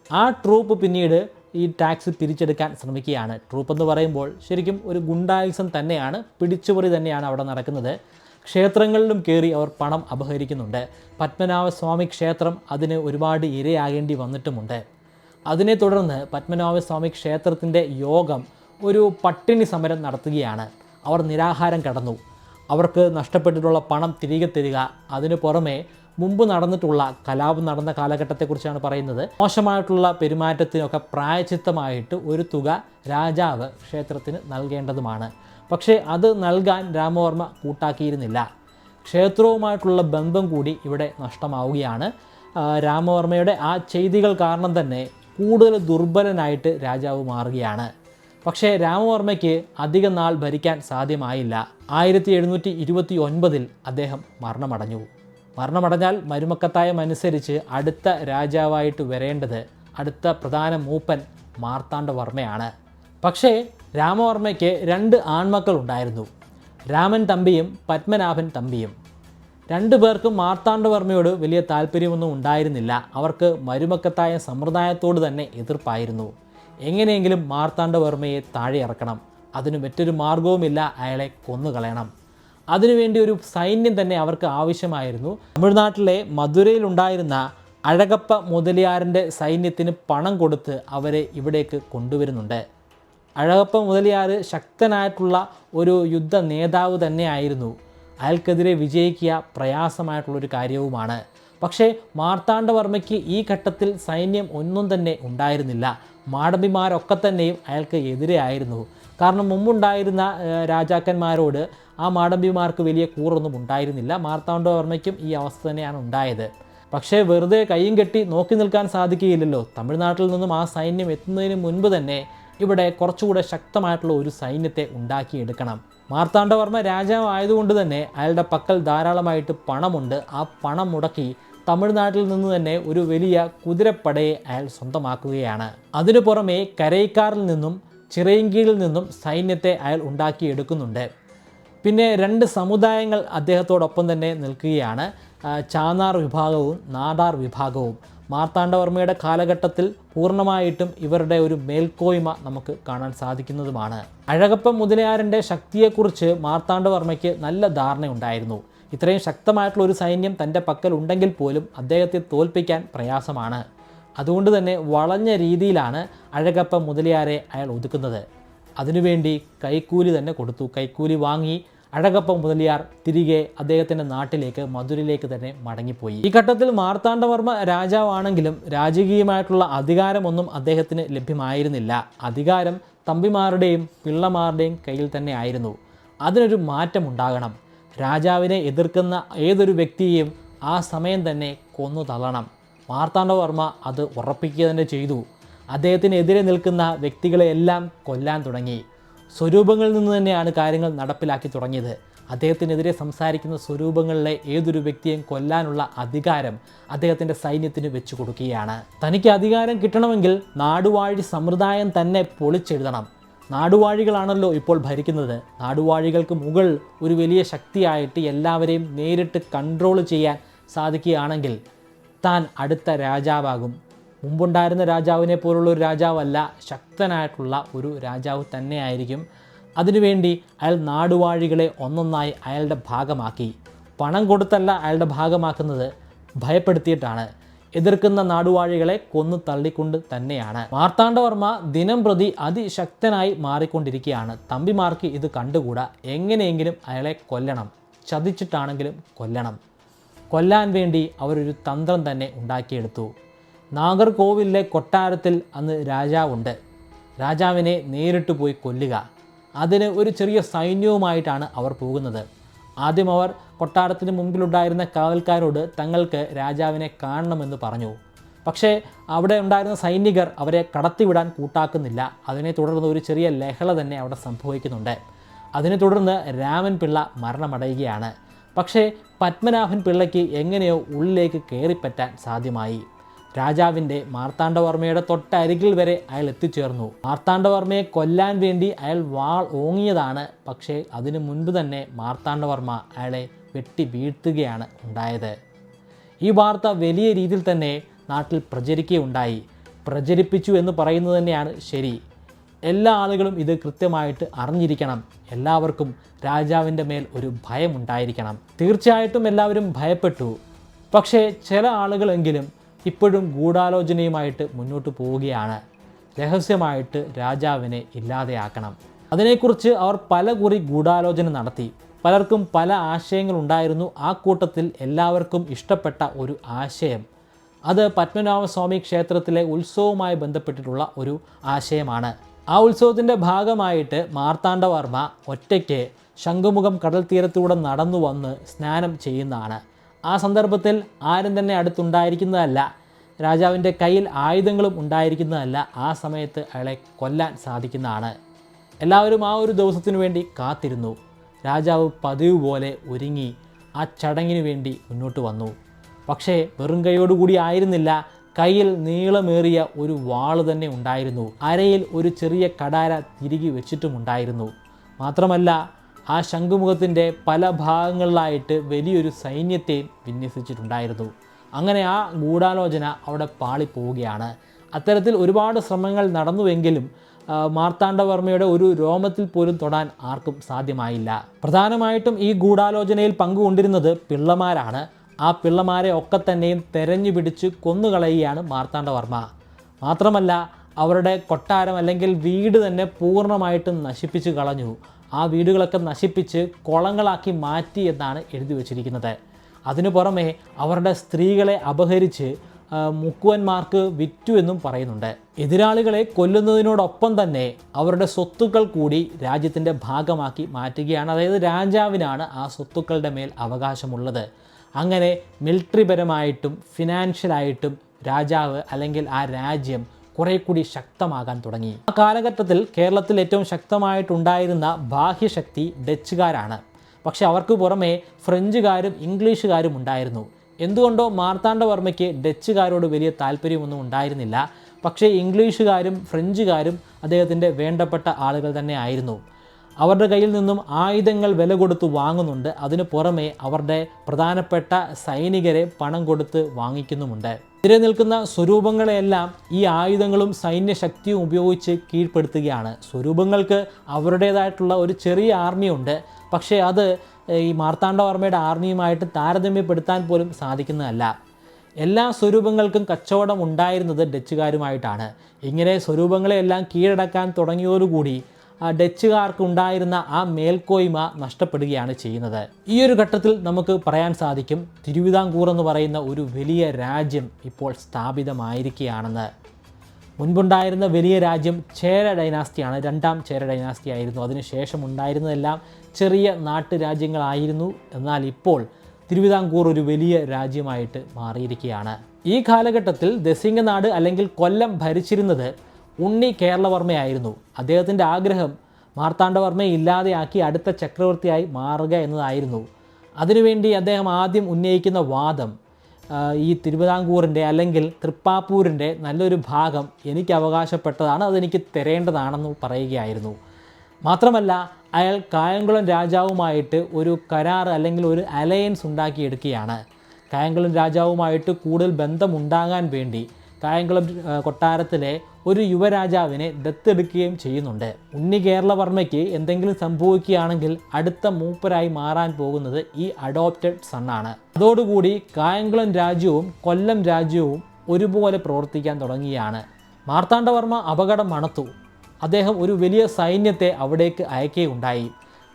ആ ട്രൂപ്പ് പിന്നീട് ഈ ടാക്സ് പിരിച്ചെടുക്കാൻ ശ്രമിക്കുകയാണ്. ട്രൂപ്പ് എന്ന് പറയുമ്പോൾ ശരിക്കും ഒരു ഗുണ്ടായുസം തന്നെയാണ്, പിടിച്ചുപറി തന്നെയാണ് അവിടെ നടക്കുന്നത്. ക്ഷേത്രങ്ങളിലും കയറി അവർ പണം അപഹരിക്കുന്നുണ്ട്. പത്മനാഭസ്വാമി ക്ഷേത്രം അതിന് ഒരുപാട് ഇരയാകേണ്ടി വന്നിട്ടുമുണ്ട്. അതിനെ തുടർന്ന് പത്മനാഭസ്വാമി ക്ഷേത്രത്തിൻ്റെ യോഗം ഒരു പട്ടിണി സമരം നടത്തുകയാണ്. അവർ നിരാഹാരം കടന്നു. അവർക്ക് നഷ്ടപ്പെട്ടിട്ടുള്ള പണം തിരികെ തരിക. അതിനു പുറമെ മുമ്പ് നടന്നിട്ടുള്ള കലാപം നടന്ന കാലഘട്ടത്തെക്കുറിച്ചാണ് പറയുന്നത്. മോശമായിട്ടുള്ള പെരുമാറ്റത്തിനൊക്കെ പ്രായശ്ചിത്തമായിട്ട് ഒരു തുക രാജാവ് ക്ഷേത്രത്തിന് നൽകേണ്ടതുമാണ്. പക്ഷേ അത് നൽകാൻ രാമവർമ്മ കൂട്ടാക്കിയിരുന്നില്ല. ക്ഷേത്രവുമായിട്ടുള്ള ബന്ധം കൂടി ഇവിടെ നഷ്ടമാവുകയാണ്. രാമവർമ്മയുടെ ആ ചെയ്തികൾ കാരണം തന്നെ കൂടുതൽ ദുർബലനായിട്ട് രാജാവ് മാറുകയാണ്. പക്ഷേ രാമവർമ്മയ്ക്ക് അധികം നാൾ ഭരിക്കാൻ സാധ്യമായില്ല. 1729 അദ്ദേഹം മരണമടഞ്ഞു. മരണമടഞ്ഞാൽ മരുമക്കത്തായം അനുസരിച്ച് അടുത്ത രാജാവായിട്ട് വരേണ്ടത് അടുത്ത പ്രധാന മൂപ്പൻ മാർത്താണ്ഡവർമ്മയാണ്. പക്ഷേ രാമവർമ്മയ്ക്ക് 2 ആൺമക്കൾ ഉണ്ടായിരുന്നു, രാമൻ തമ്പിയും പത്മനാഭൻ തമ്പിയും. 2 പേർക്കും മാർത്താണ്ഡവർമ്മയോട് വലിയ താല്പര്യമൊന്നും ഉണ്ടായിരുന്നില്ല. അവർക്ക് മരുമക്കത്തായ സമ്പ്രദായത്തോട് തന്നെ എതിർപ്പായിരുന്നു. എങ്ങനെയെങ്കിലും മാർത്താണ്ഡവർമ്മയെ താഴെ ഇറക്കണം, അതിന് മറ്റൊരു മാർഗവുമില്ല, അയാളെ കൊന്നുകളയണം. അതിനുവേണ്ടി ഒരു സൈന്യം തന്നെ അവർക്ക് ആവശ്യമായിരുന്നു. തമിഴ്നാട്ടിലെ മധുരയിലുണ്ടായിരുന്ന അഴകപ്പ മുതലിയാറിൻ്റെ സൈന്യത്തിന് പണം കൊടുത്ത് അവരെ ഇവിടേക്ക് കൊണ്ടുവരുന്നുണ്ട്. അഴകപ്പ മുതലിയാർ ശക്തനായിട്ടുള്ള ഒരു യുദ്ധ നേതാവ് തന്നെയായിരുന്നു. അയാൾക്കെതിരെ വിജയിക്കുക പ്രയാസമായിട്ടുള്ളൊരു കാര്യവുമാണ്. പക്ഷേ മാർത്താണ്ഡവർമ്മയ്ക്ക് ഈ ഘട്ടത്തിൽ സൈന്യം ഒന്നും തന്നെ ഉണ്ടായിരുന്നില്ല. മാടമ്പിമാരൊക്കെ തന്നെയും അയാൾക്ക് എതിരെയായിരുന്നു. കാരണം മുമ്പുണ്ടായിരുന്ന രാജാക്കന്മാരോട് ആ മാടമ്പിമാർക്ക് വലിയ കൂറൊന്നും ഉണ്ടായിരുന്നില്ല. മാർത്താണ്ഡവർമ്മയ്ക്കും ഈ അവസ്ഥ തന്നെയാണ് ഉണ്ടായത്. പക്ഷേ വെറുതെ കയ്യും കെട്ടി നോക്കി നിൽക്കാൻ സാധിക്കുകയില്ലല്ലോ. തമിഴ്നാട്ടിൽ നിന്നും ആ സൈന്യം എത്തുന്നതിന് മുൻപ് തന്നെ ഇവിടെ കുറച്ചുകൂടെ ശക്തമായിട്ടുള്ള ഒരു സൈന്യത്തെ ഉണ്ടാക്കിയെടുക്കണം. മാർത്താണ്ഡവർമ്മ രാജാവ് ആയതുകൊണ്ട് തന്നെ അയാളുടെ പക്കൽ ധാരാളമായിട്ട് പണമുണ്ട്. ആ പണം മുടക്കി തമിഴ്നാട്ടിൽ നിന്ന് തന്നെ ഒരു വലിയ കുതിരപ്പടയെ അയാൾ സ്വന്തമാക്കുകയാണ്. അതിനു പുറമെ കരൈക്കാറിൽ നിന്നും ചിറയൻകീഴിൽ നിന്നും സൈന്യത്തെ അയാൾ ഉണ്ടാക്കിയെടുക്കുന്നുണ്ട്. പിന്നെ 2 സമുദായങ്ങൾ അദ്ദേഹത്തോടൊപ്പം തന്നെ നിൽക്കുകയാണ്, ചാന്നാർ വിഭാഗവും നാടാർ വിഭാഗവും. മാർത്താണ്ഡവർമ്മയുടെ കാലഘട്ടത്തിൽ പൂർണ്ണമായിട്ടും ഇവരുടെ ഒരു മേൽക്കോയ്മ നമുക്ക് കാണാൻ സാധിക്കുന്നതുമാണ്. അഴകപ്പ മുതലിയാറിൻ്റെ ശക്തിയെക്കുറിച്ച് മാർത്താണ്ഡവർമ്മയ്ക്ക് നല്ല ധാരണയുണ്ടായിരുന്നു. ഇത്രയും ശക്തമായിട്ടുള്ള ഒരു സൈന്യം തൻ്റെ പക്കൽ ഉണ്ടെങ്കിൽ പോലും അദ്ദേഹത്തെ തോൽപ്പിക്കാൻ പ്രയാസമാണ്. അതുകൊണ്ട് തന്നെ വളഞ്ഞ രീതിയിലാണ് അഴകപ്പ മുതലിയാരെ അയാൾ ഒതുക്കുന്നത്. അതിനുവേണ്ടി കൈക്കൂലി തന്നെ കൊടുത്തു. കൈക്കൂലി വാങ്ങി അഴകപ്പ മുതലിയാർ തിരികെ അദ്ദേഹത്തിൻ്റെ നാട്ടിലേക്ക് മധുരയിലേക്ക് തന്നെ മടങ്ങിപ്പോയി. ഈ ഘട്ടത്തിൽ മാർത്താണ്ഡവർമ്മ രാജാവാണെങ്കിലും രാജകീയമായിട്ടുള്ള അധികാരമൊന്നും അദ്ദേഹത്തിന് ലഭ്യമായിരുന്നില്ല. അധികാരം തമ്പിമാരുടെയും പിള്ളമാരുടെയും കയ്യിൽ തന്നെ ആയിരുന്നു. അതിനൊരു മാറ്റമുണ്ടാകണം. രാജാവിനെ എതിർക്കുന്ന ഏതൊരു വ്യക്തിയെയും ആ സമയം തന്നെ കൊന്നു തള്ളണം. മാർത്താണ്ഡവർമ്മ അത് ഉറപ്പിക്കുക തന്നെ ചെയ്തു. അദ്ദേഹത്തിനെതിരെ നിൽക്കുന്ന വ്യക്തികളെയെല്ലാം കൊല്ലാൻ തുടങ്ങി. സ്വരൂപങ്ങളിൽ നിന്ന് തന്നെയാണ് കാര്യങ്ങൾ നടപ്പിലാക്കി തുടങ്ങിയത്. അദ്ദേഹത്തിനെതിരെ സംസാരിക്കുന്ന സ്വരൂപങ്ങളിലെ ഏതൊരു വ്യക്തിയെയും കൊല്ലാനുള്ള അധികാരം അദ്ദേഹത്തിൻ്റെ സൈന്യത്തിന് വെച്ചു കൊടുക്കുകയാണ്. തനിക്ക് അധികാരം കിട്ടണമെങ്കിൽ നാടുവാഴി സമ്പ്രദായം തന്നെ പൊളിച്ചെഴുതണം. നാടുവാഴികളാണല്ലോ ഇപ്പോൾ ഭരിക്കുന്നത്. നാടുവാഴികൾക്ക് മുകളിൽ ഒരു വലിയ ശക്തിയായിട്ട് എല്ലാവരെയും നേരിട്ട് കൺട്രോൾ ചെയ്യാൻ സാധിക്കുകയാണെങ്കിൽ താൻ അടുത്ത രാജാവാകും, മുമ്പുണ്ടായിരുന്ന രാജാവിനെ പോലുള്ള ഒരു രാജാവല്ല, ശക്തനായിട്ടുള്ള ഒരു രാജാവ് തന്നെയായിരിക്കും. അതിനുവേണ്ടി അയാൾ നാടുവാഴികളെ ഒന്നൊന്നായി അയാളുടെ ഭാഗമാക്കി. പണം കൊടുത്തല്ല അയാളുടെ ഭാഗമാക്കുന്നത്, ഭയപ്പെടുത്തിയിട്ടാണ്. എതിർക്കുന്ന നാടുവാഴികളെ കൊന്നു തള്ളിക്കൊണ്ട് തന്നെയാണ്. മാർത്താണ്ഡവർമ്മ ദിനം പ്രതി അതിശക്തനായി മാറിക്കൊണ്ടിരിക്കുകയാണ്. തമ്പിമാർക്ക് ഇത് കണ്ടുകൂടാ. എങ്ങനെയെങ്കിലും അയാളെ കൊല്ലണം, ചതിച്ചിട്ടാണെങ്കിലും കൊല്ലണം. കൊല്ലാൻ വേണ്ടി അവരൊരു തന്ത്രം തന്നെ ഉണ്ടാക്കിയെടുത്തു. നാഗർകോവിലിലെ കൊട്ടാരത്തിൽ അന്ന് രാജാവുണ്ട്. രാജാവിനെ നേരിട്ട് പോയി കൊല്ലുക. അതിന് ഒരു ചെറിയ സൈന്യവുമായിട്ടാണ് അവർ പോകുന്നത്. ആദ്യം അവർ കൊട്ടാരത്തിന് മുമ്പിലുണ്ടായിരുന്ന കാവൽക്കാരോട് തങ്ങൾക്ക് രാജാവിനെ കാണണമെന്ന് പറഞ്ഞു. പക്ഷേ അവിടെ ഉണ്ടായിരുന്ന സൈനികർ അവരെ കടത്തിവിടാൻ കൂട്ടാക്കുന്നില്ല. അതിനെ തുടർന്ന് ഒരു ചെറിയ ലഹള തന്നെ അവിടെ സംഭവിക്കുന്നുണ്ട്. അതിനെ തുടർന്ന് രാമൻ പിള്ള മരണമടയുകയാണ്. പക്ഷേ പത്മനാഭൻ പിള്ളയ്ക്ക് എങ്ങനെയോ ഉള്ളിലേക്ക് കയറിപ്പറ്റാൻ സാധ്യമായി. രാജാവിൻ്റെ മാർത്താണ്ഡവർമ്മയുടെ തൊട്ടരികിൽ വരെ അയാൾ എത്തിച്ചേർന്നു. മാർത്താണ്ഡവർമ്മയെ കൊല്ലാൻ വേണ്ടി അയാൾ വാൾ ഓങ്ങിയതാണ്. പക്ഷേ അതിനു മുൻപ് തന്നെ മാർത്താണ്ഡവർമ്മ അയാളെ വെട്ടി വീഴ്ത്തുകയാണ് ഉണ്ടായത്. ഈ വാർത്ത വലിയ രീതിയിൽ തന്നെ നാട്ടിൽ പ്രചരിക്കുകയുണ്ടായി. പ്രചരിപ്പിച്ചു എന്ന് പറയുന്നത് തന്നെയാണ് ശരി. എല്ലാ ആളുകളും ഇത് കൃത്യമായിട്ട് അറിഞ്ഞിരിക്കണം. എല്ലാവർക്കും രാജാവിൻ്റെ മേൽ ഒരു ഭയമുണ്ടായിരിക്കണം. തീർച്ചയായിട്ടും എല്ലാവരും ഭയപ്പെട്ടു. പക്ഷേ ചില ആളുകളെങ്കിലും ഇപ്പോഴും ഗൂഢാലോചനയുമായിട്ട് മുന്നോട്ട് പോവുകയാണ്. രഹസ്യമായിട്ട് രാജാവിനെ ഇല്ലാതെയാക്കണം. അതിനെക്കുറിച്ച് അവർ പലകുറി ഗൂഢാലോചന നടത്തി. പലർക്കും പല ആശയങ്ങളുണ്ടായിരുന്നു. ആ കൂട്ടത്തിൽ എല്ലാവർക്കും ഇഷ്ടപ്പെട്ട ഒരു ആശയം, അത് പത്മനാഭസ്വാമി ക്ഷേത്രത്തിലെ ഉത്സവവുമായി ബന്ധപ്പെട്ടിട്ടുള്ള ഒരു ആശയമാണ്. ആ ഉത്സവത്തിൻ്റെ ഭാഗമായിട്ട് മാർത്താണ്ഡവർമ്മ ഒറ്റയ്ക്ക് ശംഖുമുഖം കടൽ തീരത്തൂടെ നടന്നു വന്ന് സ്നാനം ചെയ്യുന്നതാണ്. ആ സന്ദർഭത്തിൽ ആരും തന്നെ അടുത്തുണ്ടായിരിക്കുന്നതല്ല. രാജാവിൻ്റെ കയ്യിൽ ആയുധങ്ങളും ഉണ്ടായിരിക്കുന്നതല്ല. ആ സമയത്ത് അയാളെ കൊല്ലാൻ സാധിക്കുന്നതാണ്. എല്ലാവരും ആ ഒരു ദിവസത്തിനു വേണ്ടി കാത്തിരുന്നു. രാജാവ് പതിവ് പോലെ ഒരുങ്ങി ആ ചടങ്ങിനു വേണ്ടി മുന്നോട്ട് വന്നു. പക്ഷേ വെറും കൈയോടുകൂടി ആയിരുന്നില്ല. കയ്യിൽ നീളമേറിയ ഒരു വാള് തന്നെ ഉണ്ടായിരുന്നു. അരയിൽ ഒരു ചെറിയ കടാര തിരികെ വെച്ചിട്ടുമുണ്ടായിരുന്നു. മാത്രമല്ല ആ ശംഖുമുഖത്തിൻ്റെ പല ഭാഗങ്ങളിലായിട്ട് വലിയൊരു സൈന്യത്തെയും വിന്യസിച്ചിട്ടുണ്ടായിരുന്നു. അങ്ങനെ ആ ഗൂഢാലോചന അവിടെ പാളിപ്പോവുകയാണ്. അത്തരത്തിൽ ഒരുപാട് ശ്രമങ്ങൾ നടന്നുവെങ്കിലും മാർത്താണ്ഡവർമ്മയുടെ ഒരു രോമത്തിൽ പോലും തൊടാൻ ആർക്കും സാധ്യമായില്ല. പ്രധാനമായിട്ടും ഈ ഗൂഢാലോചനയിൽ പങ്കുകൊണ്ടിരുന്നത് പിള്ളമാരാണ്. ആ പിള്ളമാരെ ഒക്കെ തന്നെയും തെരഞ്ഞു പിടിച്ച് കൊന്നുകളയുകയാണ് മാർത്താണ്ഡവർമ്മ. മാത്രമല്ല അവരുടെ കൊട്ടാരം അല്ലെങ്കിൽ വീട് തന്നെ പൂർണ്ണമായിട്ടും നശിപ്പിച്ച് കളഞ്ഞു. ആ വീടുകളൊക്കെ നശിപ്പിച്ച് കുളങ്ങളാക്കി മാറ്റി എന്നാണ് എഴുതി വച്ചിരിക്കുന്നത്. അതിനു പുറമെ അവരുടെ സ്ത്രീകളെ അപഹരിച്ച് മുക്കുവന്മാർക്ക് വിറ്റു എന്നും പറയുന്നുണ്ട്. എതിരാളികളെ കൊല്ലുന്നതിനോടൊപ്പം തന്നെ അവരുടെ സ്വത്തുക്കൾ കൂടി രാജ്യത്തിൻ്റെ ഭാഗമാക്കി മാറ്റുകയാണ്. അതായത് രാജാവിനാണ് ആ സ്വത്തുക്കളുടെ മേൽ അവകാശമുള്ളത്. അങ്ങനെ മിലിറ്ററിപരമായിട്ടും ഫിനാൻഷ്യലായിട്ടും രാജാവ് അല്ലെങ്കിൽ ആ രാജ്യം കുറേ കൂടി ശക്തമാകാൻ തുടങ്ങി. ആ കാലഘട്ടത്തിൽ കേരളത്തിൽ ഏറ്റവും ശക്തമായിട്ടുണ്ടായിരുന്ന ബാഹ്യശക്തി ഡച്ചുകാരാണ്. പക്ഷേ അവർക്ക് പുറമെ ഫ്രഞ്ചുകാരും ഇംഗ്ലീഷുകാരും ഉണ്ടായിരുന്നു. എന്തുകൊണ്ടോ മാർത്താണ്ഡവർമ്മയ്ക്ക് ഡച്ചുകാരോട് വലിയ താല്പര്യമൊന്നും ഉണ്ടായിരുന്നില്ല. പക്ഷേ ഇംഗ്ലീഷുകാരും ഫ്രഞ്ചുകാരും അദ്ദേഹത്തിൻ്റെ വേണ്ടപ്പെട്ട ആളുകൾ തന്നെ ആയിരുന്നു. അവരുടെ കയ്യിൽ നിന്നും ആയുധങ്ങൾ വില കൊടുത്ത് വാങ്ങുന്നുണ്ട്. അതിനു പുറമെ അവരുടെ പ്രധാനപ്പെട്ട സൈനികരെ പണം കൊടുത്ത് വാങ്ങിക്കുന്നുമുണ്ട്. എതിരെ നിൽക്കുന്ന സ്വരൂപങ്ങളെയെല്ലാം ഈ ആയുധങ്ങളും സൈന്യശക്തിയും ഉപയോഗിച്ച് കീഴ്പ്പെടുത്തുകയാണ്. സ്വരൂപങ്ങൾക്ക് അവരുടേതായിട്ടുള്ള ഒരു ചെറിയ ആർമിയുണ്ട്. പക്ഷേ അത് ഈ മാർത്താണ്ഡവർമ്മയുടെ ആർമിയുമായിട്ട് താരതമ്യപ്പെടുത്താൻ പോലും സാധിക്കുന്നതല്ല. എല്ലാ സ്വരൂപങ്ങൾക്കും കച്ചവടം ഉണ്ടായിരുന്നത് ഡച്ചുകാരുമായിട്ടാണ്. ഇങ്ങനെ സ്വരൂപങ്ങളെയെല്ലാം കീഴടക്കാൻ തുടങ്ങിയോടുകൂടി ഡച്ചുകാർക്ക് ഉണ്ടായിരുന്ന ആ മേൽക്കോയ്മ നഷ്ടപ്പെടുകയാണ് ചെയ്യുന്നത്. ഈ ഒരു ഘട്ടത്തിൽ നമുക്ക് പറയാൻ സാധിക്കും തിരുവിതാംകൂർ എന്ന് പറയുന്ന ഒരു വലിയ രാജ്യം ഇപ്പോൾ സ്ഥാപിതമായിരിക്കുകയാണെന്ന്. മുൻപുണ്ടായിരുന്ന വലിയ രാജ്യം ചേര ഡൈനാസ്റ്റിയാണ്. രണ്ടാം ചേര ഡൈനാസ്റ്റി ആയിരുന്നു. അതിനുശേഷം ഉണ്ടായിരുന്നതെല്ലാം ചെറിയ നാട്ടുരാജ്യങ്ങളായിരുന്നു. എന്നാൽ ഇപ്പോൾ തിരുവിതാംകൂർ ഒരു വലിയ രാജ്യമായിട്ട് മാറിയിരിക്കുകയാണ്. ഈ കാലഘട്ടത്തിൽ ദസിംഗനാട് അല്ലെങ്കിൽ കൊല്ലം ഭരിച്ചിരുന്നത് ഉണ്ണി കേരളവർമ്മയായിരുന്നു. അദ്ദേഹത്തിൻ്റെ ആഗ്രഹം മാർത്താണ്ഡവർമ്മയെ ഇല്ലാതെയാക്കി അടുത്ത ചക്രവർത്തിയായി മാറുക എന്നതായിരുന്നു. അതിനുവേണ്ടി അദ്ദേഹം ആദ്യം ഉന്നയിക്കുന്ന വാദം ഈ തിരുവിതാംകൂറിൻ്റെ അല്ലെങ്കിൽ തൃപ്പാപ്പൂരിൻ്റെ നല്ലൊരു ഭാഗം എനിക്ക് അവകാശപ്പെട്ടതാണ്, അതെനിക്ക് തരേണ്ടതാണെന്ന് പറയുകയായിരുന്നു. മാത്രമല്ല അയാൾ കായംകുളം രാജാവുമായിട്ട് ഒരു കരാർ അല്ലെങ്കിൽ ഒരു അലയൻസ് ഉണ്ടാക്കിയെടുക്കുകയാണ്. കായംകുളം രാജാവുമായിട്ട് കൂടുതൽ ബന്ധമുണ്ടാകാൻ വേണ്ടി കായംകുളം കൊട്ടാരത്തിലെ ഒരു യുവരാജാവിനെ ദത്തെടുക്കുകയും ചെയ്യുന്നുണ്ട്. ഉണ്ണി കേരളവർമ്മയ്ക്ക് എന്തെങ്കിലും സംഭവിക്കുകയാണെങ്കിൽ അടുത്ത മൂപ്പരായി മാറാൻ പോകുന്നത് ഈ അഡോപ്റ്റഡ് സണ്ണാണ്. അതോടുകൂടി കായംകുളം രാജ്യവും കൊല്ലം രാജ്യവും ഒരുപോലെ പ്രവർത്തിക്കാൻ തുടങ്ങിയാണ്. മാർത്താണ്ഡവർമ്മ അപകടം മണത്തു. അദ്ദേഹം ഒരു വലിയ സൈന്യത്തെ അവിടേക്ക് അയക്കുകയുണ്ടായി.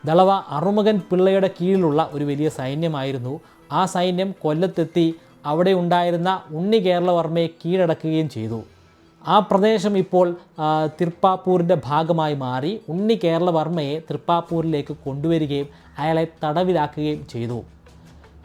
ദളവ അറുമുഖൻ പിള്ളയുടെ കീഴിലുള്ള ഒരു വലിയ സൈന്യമായിരുന്നു. ആ സൈന്യം കൊല്ലത്തെത്തി അവിടെ ഉണ്ടായിരുന്ന ഉണ്ണി കേരളവർമ്മയെ കീഴടക്കുകയും ചെയ്തു. ആ പ്രദേശം ഇപ്പോൾ തൃപ്പാപ്പൂരിൻ്റെ ഭാഗമായി മാറി. ഉണ്ണി കേരളവർമ്മയെ തൃപ്പാപ്പൂരിലേക്ക് കൊണ്ടുവരികയും അയാളെ തടവിലാക്കുകയും ചെയ്തു.